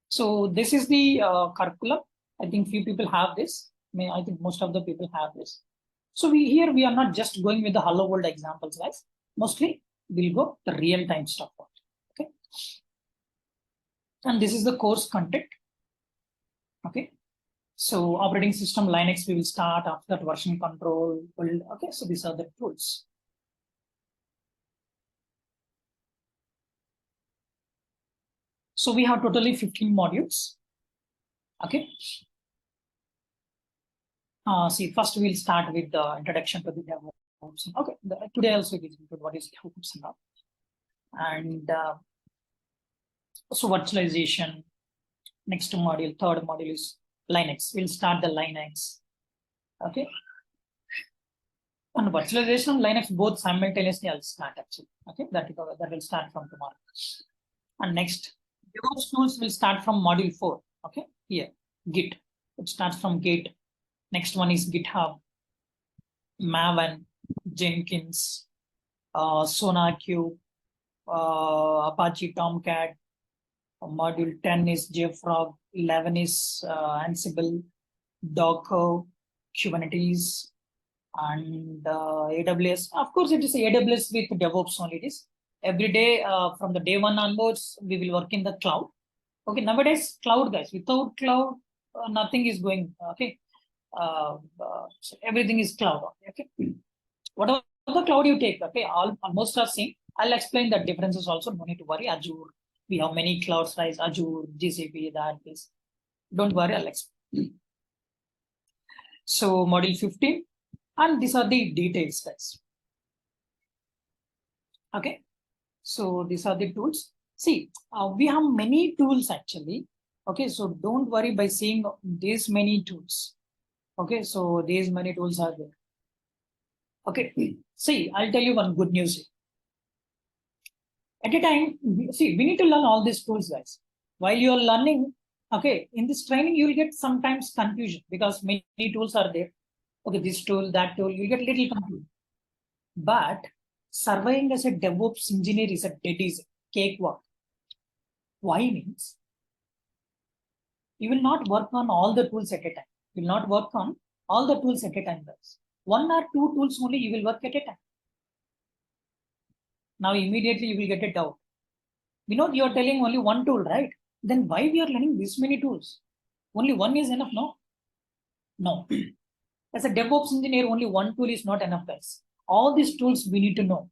So this is the curriculum. I think few people have this. I think most of the people have this. So we are not just going with the hello world examples, guys. Mostly we'll go the real time stuff. Okay. And this is the course content. Okay. So operating system Linux, we will start after that version control. Okay. So these are the tools. So we have totally 15 modules. Okay. See, first we'll start with the introduction to the DevOps. Okay. Today also it is what is DevOps and all. And so virtualization. Next module, third module is Linux. We'll start the Linux. Okay. And virtualization and Linux both simultaneously I'll start actually. Okay, that will start from tomorrow. And next, DevOps tools will start from module 4. Okay, here, Git. It starts from Git. Next one is GitHub, Maven, Jenkins, SonarQube, Apache Tomcat. Module 10 is JFrog, 11 is Ansible, Docker, Kubernetes, and AWS. Of course, it is AWS with DevOps only. It is every day from the day 1 onwards, we will work in the cloud. Okay, nowadays, cloud, guys. Without cloud, nothing is going. Okay, so everything is cloud. Okay, whatever the cloud you take, okay, almost are same. I'll explain the differences also. No need to worry. Azure, we have many clouds, right? Azure, GCP, that is. Don't worry, I'll explain. So module 15, and these are the details, guys. Okay, so these are the tools. See, we have many tools actually. Okay, so don't worry by seeing these many tools. Okay, so these many tools are there. Okay, see, I'll tell you one good news. At a time, see, we need to learn all these tools, guys. While you're learning, okay, in this training, you'll get sometimes confusion because many tools are there. Okay, this tool, that tool, you get little confused. But surviving as a DevOps engineer is a dead easy cakewalk. Why means you will not work on all the tools at a time. You will not work on all the tools at a time, guys. 1 or 2 tools only you will work at a time. Now immediately you will get a doubt. You know, you are telling only 1 tool, right? Then why we are learning this many tools? Only 1 is enough, no? No. As a DevOps engineer, only 1 tool is not enough, guys. All these tools we need to know.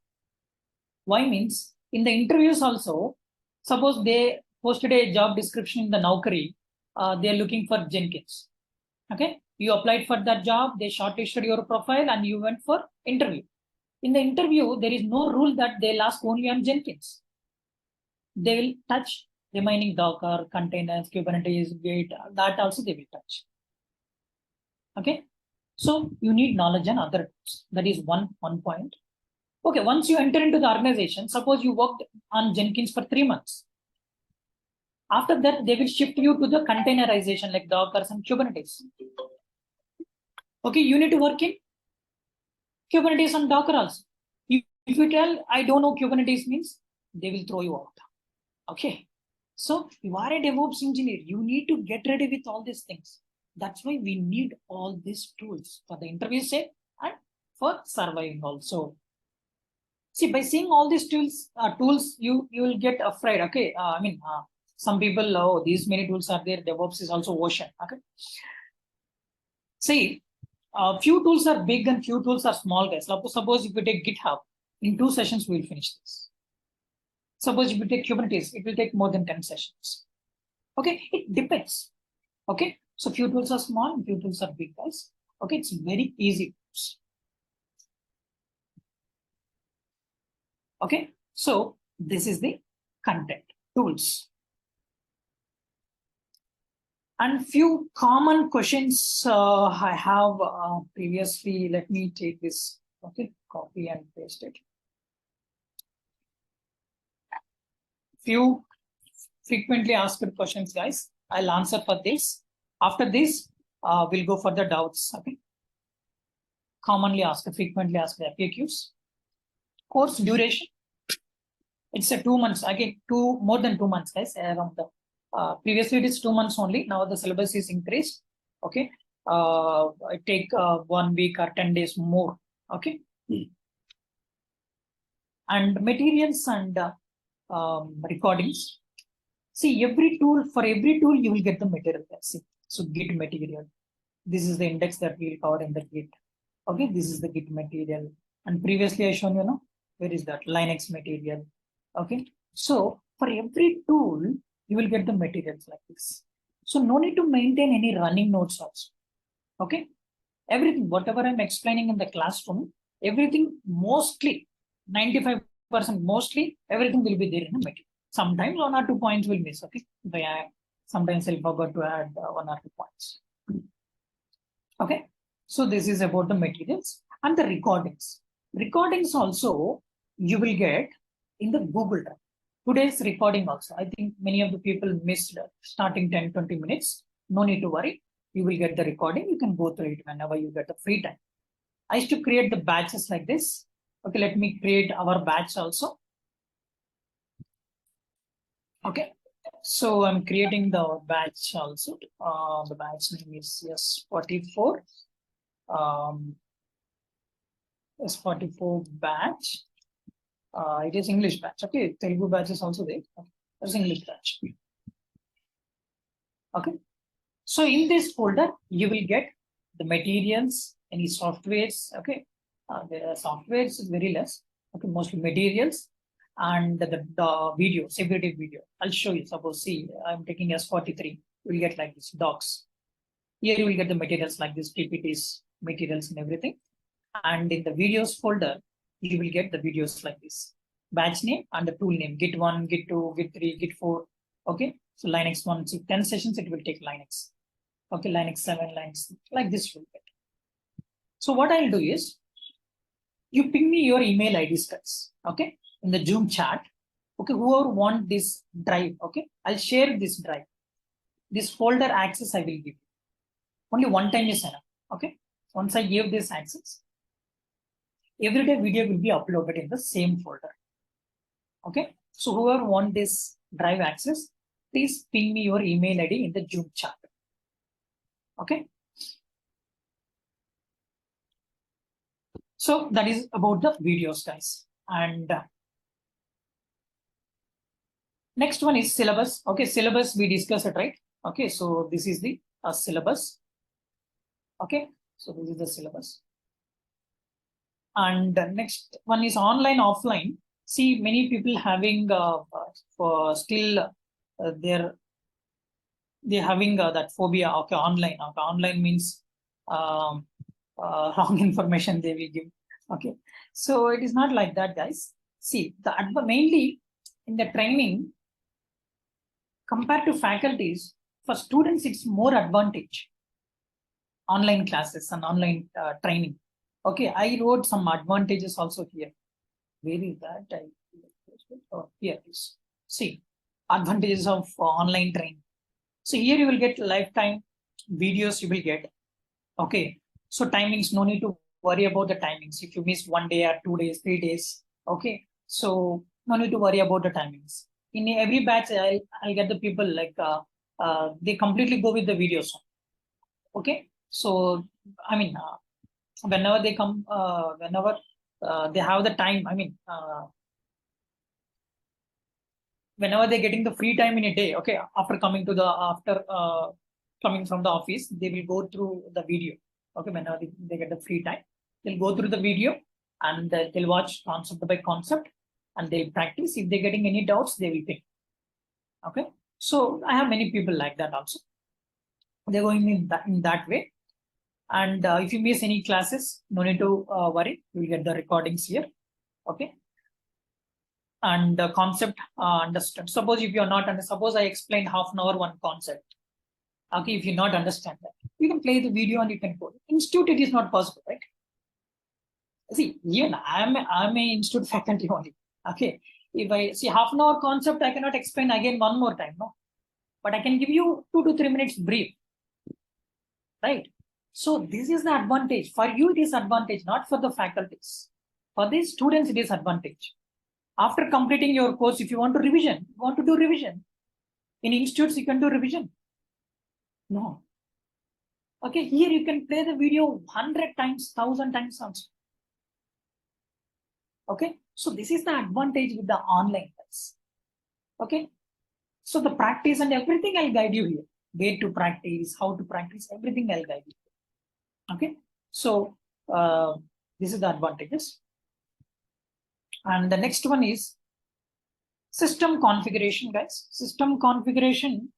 Why means in the interviews also, suppose they posted a job description in the Naukri, they are looking for Jenkins. Okay, You applied for that job, they shortlisted your profile, and you went for interview. In the interview, there is no rule that they'll ask only on Jenkins. They will touch remaining Docker, containers, Kubernetes, Git, that also they will touch. Okay. So you need knowledge on other tools. That is one point. Okay, once you enter into the organization, suppose you worked on Jenkins for 3 months. After that, they will shift you to the containerization like Docker and Kubernetes. Okay, you need to work in Kubernetes and Docker also. If you tell, I don't know Kubernetes means, they will throw you out. Okay. So you are a DevOps engineer. You need to get ready with all these things. That's why we need all these tools for the interview sake and for surviving also. See, by seeing all these tools, you will get afraid. Okay. Some people, oh, these many tools are there. DevOps is also ocean. Okay. See, few tools are big and few tools are small, guys. Suppose if you take GitHub, in 2 sessions, we will finish this. Suppose if you take Kubernetes, it will take more than 10 sessions. Okay, it depends. Okay, so few tools are small, few tools are big, guys. Okay, it's very easy. Okay, so this is the content tools. And few common questions I have previously. Let me take this. Okay, copy and paste it. Few frequently asked questions, guys. I'll answer for this. After this, we'll go for the doubts. Okay. Commonly asked, frequently asked FAQs. Course duration. It's a 2 months. Again, more than 2 months, guys. Around the previously it is 2 months only. Now the syllabus is increased. Okay. I take 1 week or 10 days more. Okay. And materials and recordings. See, for every tool, you will get the material. See, so Git material. This is the index that we will cover in the Git. Okay, this is the Git material. And previously I shown you, where is that? Linux material. Okay, so for every tool, you will get the materials like this. So no need to maintain any running notes also. Okay, everything, whatever I'm explaining in the classroom, everything mostly, 95% mostly, everything will be there in the material. Sometimes 1 or 2 points will miss. Okay, sometimes I'll forget to add 1 or 2 points. Okay, so this is about the materials and the recordings. Recordings also you will get in the Google Drive. Today's recording also, I think many of the people missed starting 10-20 minutes. No need to worry. You will get the recording. You can go through it whenever you get the free time. I used to create the batches like this. Okay, let me create our batch also. Okay, so I'm creating the batch also. The batch name is S44. S44 batch. It is English batch. Okay, Telugu batch is also there. Okay. There's English batch. Okay, so in this folder you will get the materials, any softwares. Okay, the softwares is very less. Okay, mostly materials and the videos, everyday video. I'll show you. Suppose see, I'm taking S43. You will get like this docs. Here you will get the materials like this, PPTs, materials and everything. And in the videos folder, you will get the videos like this. Batch name and the tool name, Git 1, Git 2, Git 3, Git 4. Okay, so Linux 1, so 10 sessions, it will take Linux. Okay, Linux 7, Linux, like this will get. So what I'll do is, you ping me your email IDs, guys. Okay, in the Zoom chat. Okay, whoever want this drive, okay, I'll share this drive. This folder access I will give you. Only one time you sign up. Okay, once I give this access, everyday video will be uploaded in the same folder. Okay, so whoever want this drive access, please ping me your email ID in the Zoom chat. Okay, so that is about the videos, guys. And next one is syllabus. Okay, syllabus we discussed it, right? Okay, so this is the syllabus. Okay, so this is the syllabus. And the next one is online, offline. See, many people having for still they're having that phobia. Okay, online. Okay, online means wrong information they will give. Okay, so it is not like that, guys. See, mainly in the training, compared to faculties, for students it's more advantage. Online classes and online training. Okay, I wrote some advantages also here. Where is that? Oh, here it is. See, advantages of online training. So here you will get lifetime videos you will get. Okay, so timings, no need to worry about the timings. If you miss 1 day or 2 days, 3 days, okay, so no need to worry about the timings. In every batch, I'll get the people like they completely go with the videos. Okay, so I mean, whenever they come, whenever they have the time, I mean, whenever they're getting the free time in a day, okay, after coming to the coming from the office, they will go through the video. Okay, whenever they get the free time, they'll go through the video and they'll watch concept by concept and they'll practice. If they're getting any doubts, they will pick. Okay, so I have many people like that also. They're going in that way. And if you miss any classes, no need to worry. You will get the recordings here. Okay. And the concept understand. Suppose if you're not under, suppose I explained half an hour one concept. Okay, if you not understand that, you can play the video and you can code. Institute, it is not possible, right? See, even I'm an institute faculty only. Okay, if I see half an hour concept, I cannot explain again one more time, no. But I can give you 2 to 3 minutes brief, right? So this is the advantage for you. It is advantage, not for the faculties. For the students, it is advantage. After completing your course, if you want to revision, you want to do revision. In institutes, you can do revision. No. Okay, here you can play the video 100 times, 1,000 times also. Okay, so this is the advantage with the online class. Okay, so the practice and everything I'll guide you here. Where to practice, how to practice, everything I'll guide you. Okay, so this is the advantages. And the next one is system configuration, guys. System configuration.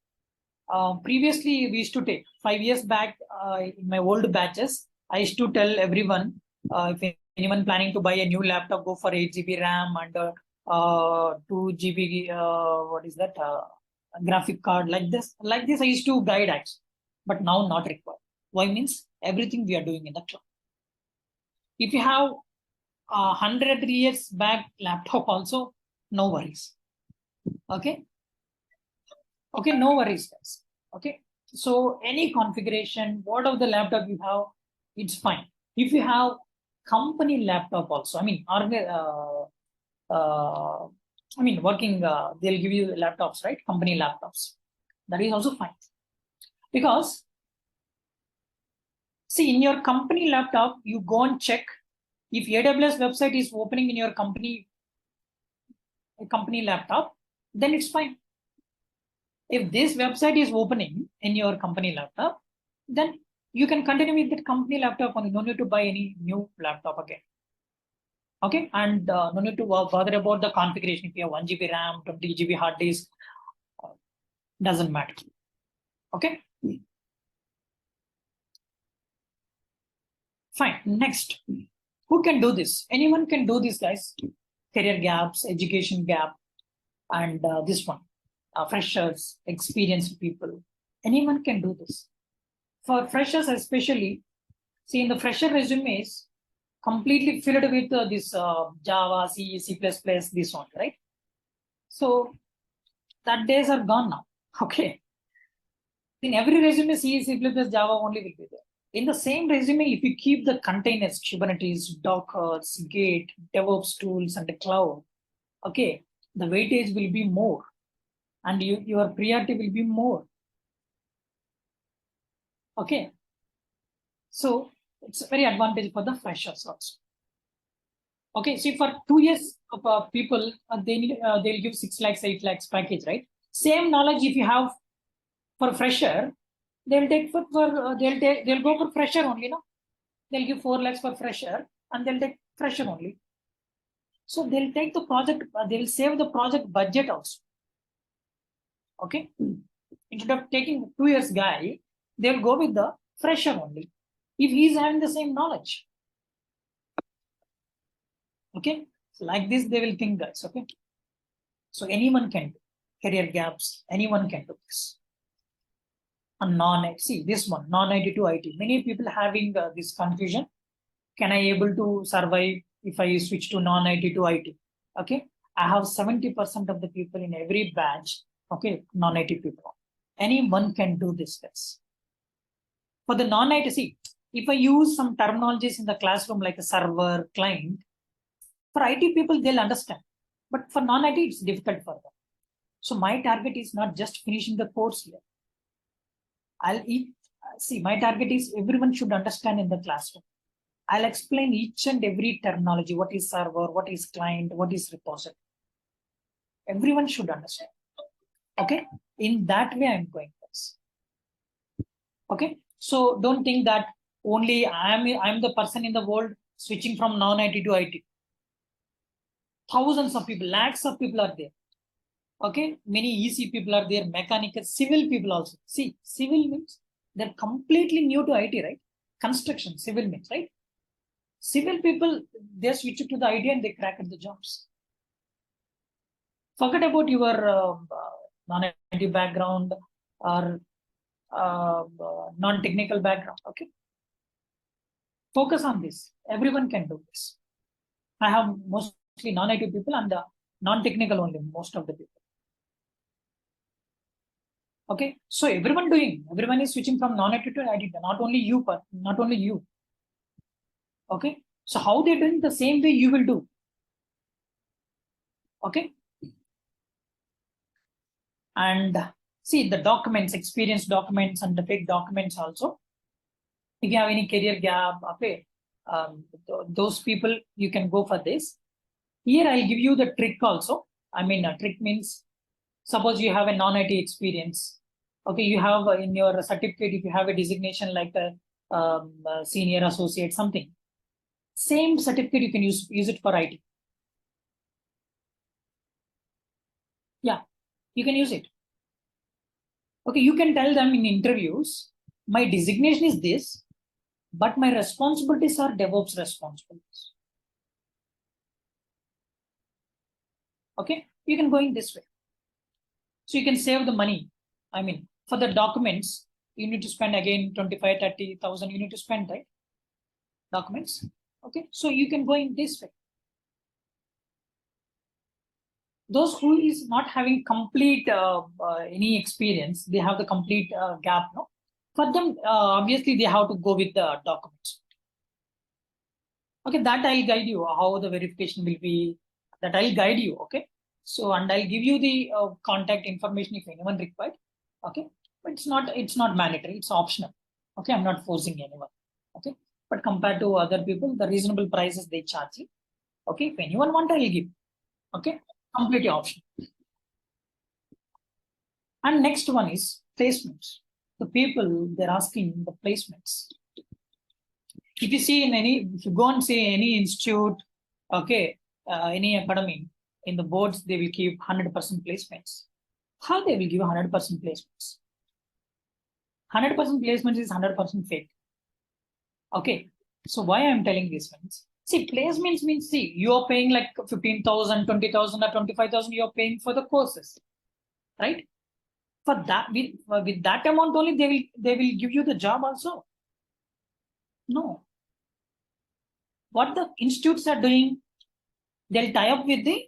Previously, we used to take 5 years back in my old batches. I used to tell everyone if anyone planning to buy a new laptop, go for 8 GB RAM and 2 GB. What is that? Graphic card like this. Like this, I used to guide actually, but now not required. Why means everything we are doing in the cloud. If you have 100 years back laptop also, no worries. Okay. Okay, no worries, guys. Okay, so any configuration, whatever the laptop you have, it's fine. If you have company laptop also, I mean, working, they'll give you laptops, right? Company laptops. That is also fine. Because, see, in your company laptop, you go and check if AWS website is opening in your company laptop, then it's fine. If this website is opening in your company laptop, then you can continue with that company laptop only. No need to buy any new laptop again. Okay, and no need to bother about the configuration. If you have 1 GB RAM, 20 GB hard disk, doesn't matter. Okay. Fine. Next, who can do this? Anyone can do this, guys. Career gaps, education gap, and this one. Freshers, experienced people, anyone can do this. For freshers especially, see in the fresher resumes, completely filled with this Java, C, C++, this one, right? So that days are gone now. Okay. In every resume, C, C++, Java only will be there. In the same resume, if you keep the containers, Kubernetes, Docker, Git, DevOps tools, and the cloud, okay, the weightage will be more. And your priority will be more. Okay. So it's a very advantage for the freshers also. Okay. See, for 2 years of people, they'll give 6 lakhs, 8 lakhs package, right? Same knowledge if you have for fresher, they'll take they'll go for fresher only, no? They'll give 4 lakhs for fresher and they'll take fresher only. So they'll take the project, they'll save the project budget also. Okay, instead of taking 2 years guy, they'll go with the fresher only. if he is having the same knowledge. Okay, so like this they will think, guys. Okay, so anyone can do career gaps. Anyone can do this. And see this one, non-IT to IT. Many people having this confusion. Can I able to survive if I switch to non-IT to IT? Okay, I have 70% of the people in every batch. Okay, non-IT people. Anyone can do this. Guys. For the non-IT, see, if I use some terminologies in the classroom like a server, client, for IT people, they'll understand. But for non-IT, it's difficult for them. So my target is not just finishing the course here. My target is everyone should understand in the classroom. I'll explain each and every terminology. What is server, what is client, what is repository. Everyone should understand. Okay, in that way I'm going this. Okay, so don't think that only I'm the person in the world switching from non-IT to IT. Thousands of people, lakhs of people are there. Okay, many EC people are there, mechanical, civil people also. See, civil means they're completely new to IT, right? Construction, civil means, right? Civil people, they switch to the IT and they crack the jobs. Forget about your non-IT background or non-technical background. Okay, focus on this. Everyone can do this. I have mostly non-IT people and the non-technical only, most of the people. Okay, so everyone is switching from non-IT to IT, not only you. Okay, so how they're doing the same way you will do. Okay, and see the documents, experience documents and the fake documents also. If you have any career gap, okay, those people you can go for this. Here I'll give you the trick also. I mean, a trick means suppose you have a non-IT experience. Okay, you have in your certificate, if you have a designation like a senior associate, something. Same certificate you can use it for IT. Yeah, you can use it. Okay, you can tell them in interviews, my designation is this, but my responsibilities are DevOps responsibilities. Okay, you can go in this way. So you can save the money. I mean, for the documents, you need to spend again 25, 30,000, you need to spend, right? Documents. Okay, so you can go in this way. Those who is not having complete any experience, they have the complete gap, no? For them, obviously, they have to go with the documents. Okay, that I'll guide you how the verification will be. That I'll guide you. Okay, so and I'll give you the contact information if anyone required. Okay, but it's not mandatory. It's optional. Okay, I'm not forcing anyone. Okay, but compared to other people, the reasonable prices they charge you. Okay, if anyone want, I'll give. Okay, completely optional. And next one is placements. The people they're asking the placements. If you see if you go and see any institute, okay, any academy, in the boards, they will give 100% placements. How they will give 100% placements? 100% placements is 100% fake. Okay, so why I'm telling this means, see, placements means, see, you are paying like 15,000, 20,000 or 25,000, you are paying for the courses, right? For that, with that amount only, they will give you the job also. No. What the institutes are doing, they'll tie up with the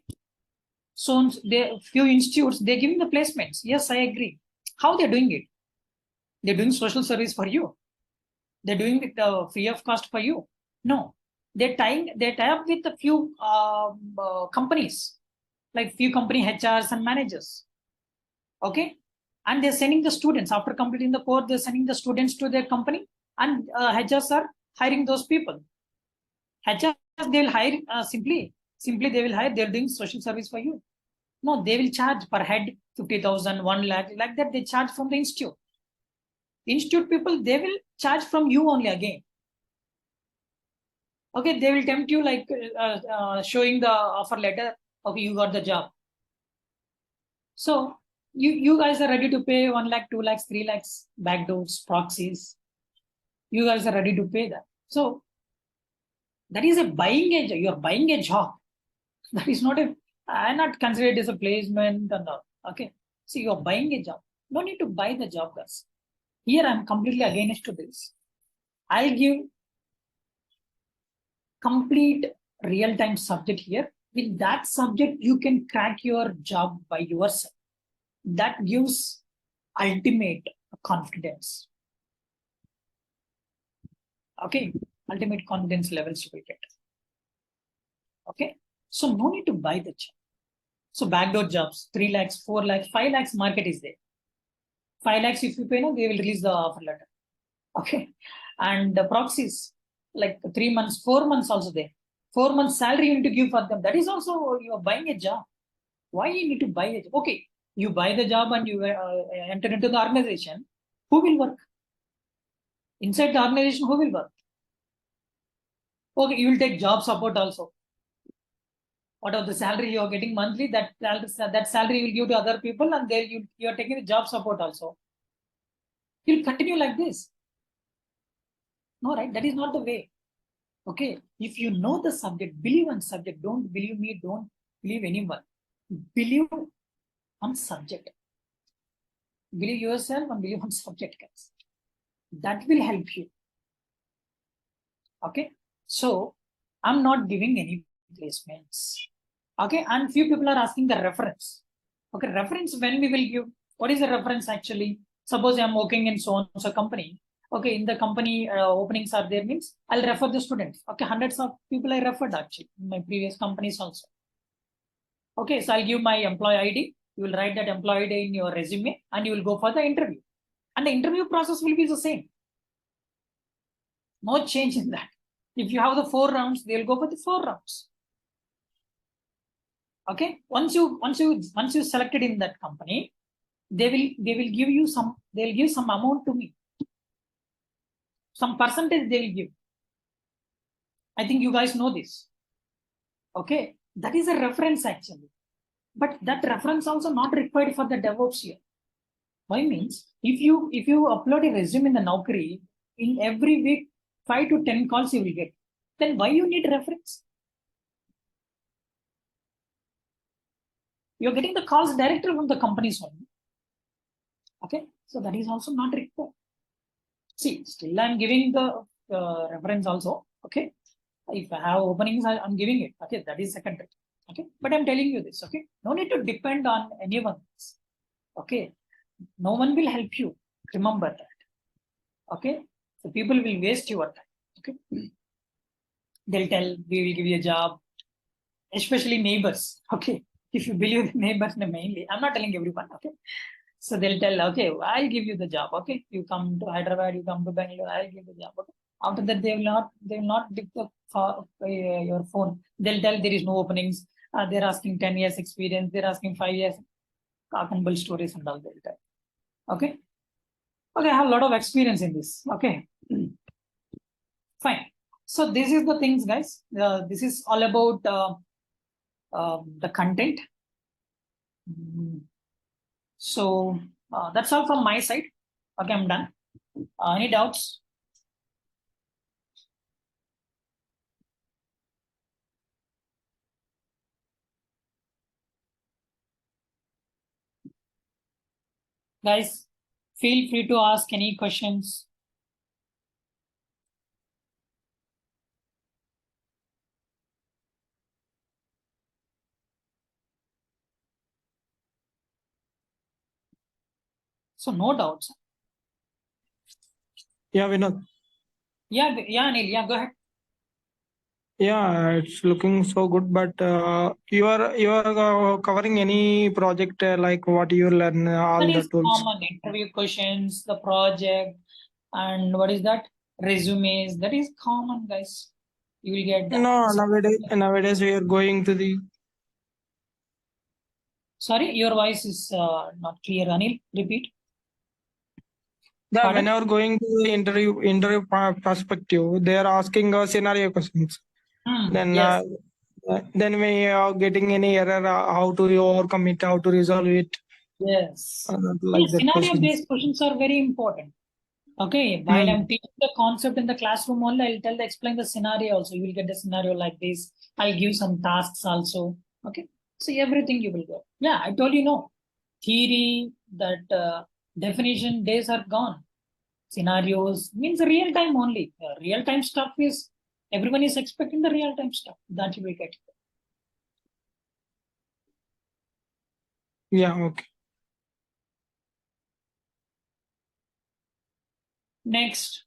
few institutes, they're giving the placements. Yes, I agree. How they're doing it? They're doing social service for you. They're doing it free of cost for you. No, they tie up with a few companies, like few company HRs and managers. Okay, and they're sending the students after completing the course. They're sending the students to their company, and HRs are hiring those people. HRs they will hire simply they will hire. They're doing social service for you. No, they will charge per head 50,000, 1 lakh, like that. They charge from the institute. Institute people, they will charge from you only again. Okay, they will tempt you like showing the offer letter. Okay, you got the job. So you guys are ready to pay 1 lakh, 2 lakhs, 3 lakhs, backdoors, proxies. You guys are ready to pay that. So that is a buying a job. You are buying a job. That is not a, I not consider it as a placement and all. Okay. So you are buying a job. No need to buy the job, guys. Here I'm completely against to this. I'll give complete real-time subject here. With that subject, you can crack your job by yourself. That gives ultimate confidence. Okay, ultimate confidence levels you will get. Okay, so no need to buy the job. So backdoor jobs, 3 lakhs, 4 lakhs, 5 lakhs market is there. 5 lakhs if you pay now, they will release the offer letter. Okay, and the proxies, like 3 months, 4 months also there. 4 months salary you need to give for them. That is also, you are buying a job. Why you need to buy a job? Okay, you buy the job and you enter into the organization. Who will work? Inside the organization, who will work? Okay, you will take job support also. What of the salary you are getting monthly, that salary you will give to other people, and there you are taking the job support also. You'll continue like this. No, right? That is not the way. Okay, if you know the subject, believe on subject. Don't believe me, don't believe anyone. Believe on subject. Believe yourself and believe on subject, guys. That will help you. Okay, so I'm not giving any placements. Okay, and few people are asking the reference. Okay, reference when we will give. What is the reference actually? Suppose I'm working in so and so company. Okay, in the company openings are there means I'll refer the students. Okay, hundreds of people I referred actually in my previous companies also. Okay, so I'll give my employee ID. You will write that employee ID in your resume and you will go for the interview. And the interview process will be the same. No change in that. If you have the 4 rounds, they'll go for the 4 rounds. Okay, once you selected in that company, they will give you some, they'll give some amount to me. Some percentage they will give. I think you guys know this. Okay, that is a reference actually. But that reference also not required for the DevOps here. Why means if you upload a resume in the Naukri, in every week 5 to 10 calls you will get. Then why you need reference? You're getting the calls directly from the companies only. Okay, so that is also not required. See, still I'm giving the reference also. Okay, if I have openings, I'm giving it. Okay, that is secondary. Okay, but I'm telling you this. Okay, no need to depend on anyone else. Okay, no one will help you. Remember that. Okay, so people will waste your time. Okay, they'll tell we will give you a job, especially neighbors. Okay, if you believe the neighbors mainly, I'm not telling everyone. Okay, so they'll tell, okay, I'll give you the job. Okay, you come to Hyderabad, you come to Bangalore, I'll give the job. Okay, after that they will not pick the your phone. They'll tell there is no openings. They're asking 10 years experience. They're asking 5 years. Cock and bull stories and all they'll tell. Okay. Okay, I have a lot of experience in this. Okay. Fine. So this is the things, guys. This is all about the content. So that's all from my side. Okay, I'm done. Any doubts? Guys, feel free to ask any questions. So no doubts. Yeah, Vinod. Yeah, Anil. Yeah, go ahead. Yeah, it's looking so good. But you are covering any project like what you learn all That the is tools. common interview questions, the project, and what is that? Resumes. That is common, guys. You will get that. No, nowadays we are going to the. Sorry, your voice is not clear. Anil, repeat. Yeah, Pardon? whenever going to the interview perspective, they are asking scenario questions. Yes. Then we are getting any error, how to overcome it, how to resolve it. Yes. Like that questions. Scenario-based questions are very important. Okay, while I'm teaching the concept in the classroom only, I'll explain the scenario also. You will get the scenario like this. I'll give some tasks also. Okay, so everything you will get. Yeah, I told you no. Theory, that definition days are gone. Scenarios means real time only. Real time stuff is everyone is expecting the real time stuff that you will get. Yeah, okay. Next,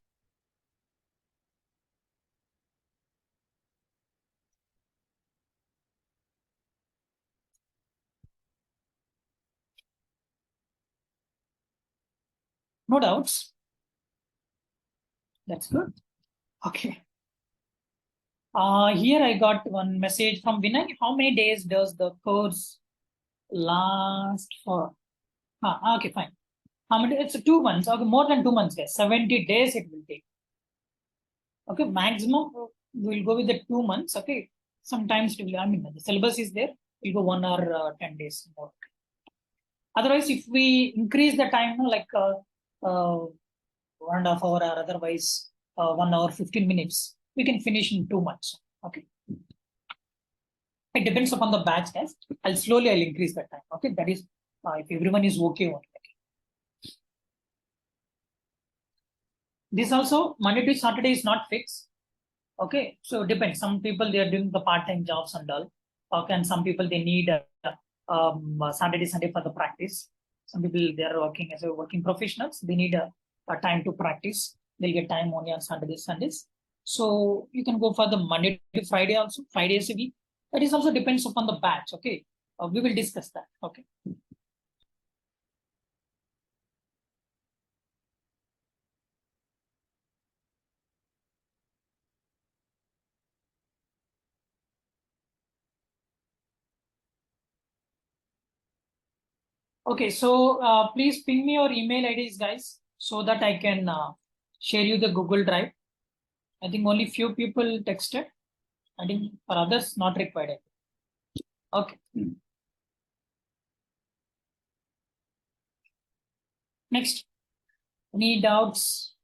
no doubts. That's good. Okay. Here I got one message from Vinay. How many days does the course last for? Okay, fine. How many? It's 2 months. Okay, more than 2 months. Yes, 70 days it will take. Okay, maximum we'll go with the 2 months. Okay, sometimes I mean the syllabus is there. We'll go 1 or 10 days more. Otherwise, if we increase the time, like 1.5 hours or otherwise 1 hour 15 minutes, we can finish in 2 months. Okay. It depends upon the batch test. I'll increase that time. Okay, that is if everyone is okay on it. This also Monday to Saturday is not fixed. Okay, so it depends. Some people they are doing the part-time jobs and all. Okay, and some people they need Saturday Sunday for the practice. Some people they are working as a working professionals. They need a time to practice. They'll get time only on Saturdays Sundays. So you can go for the Monday to Friday also, 5 days a week. That is also depends upon the batch. Okay, we will discuss that. Okay. Okay, so please ping me your email IDs, guys, so that I can share you the Google Drive. I think only few people texted. I think for others, not required. Okay. Next, any doubts?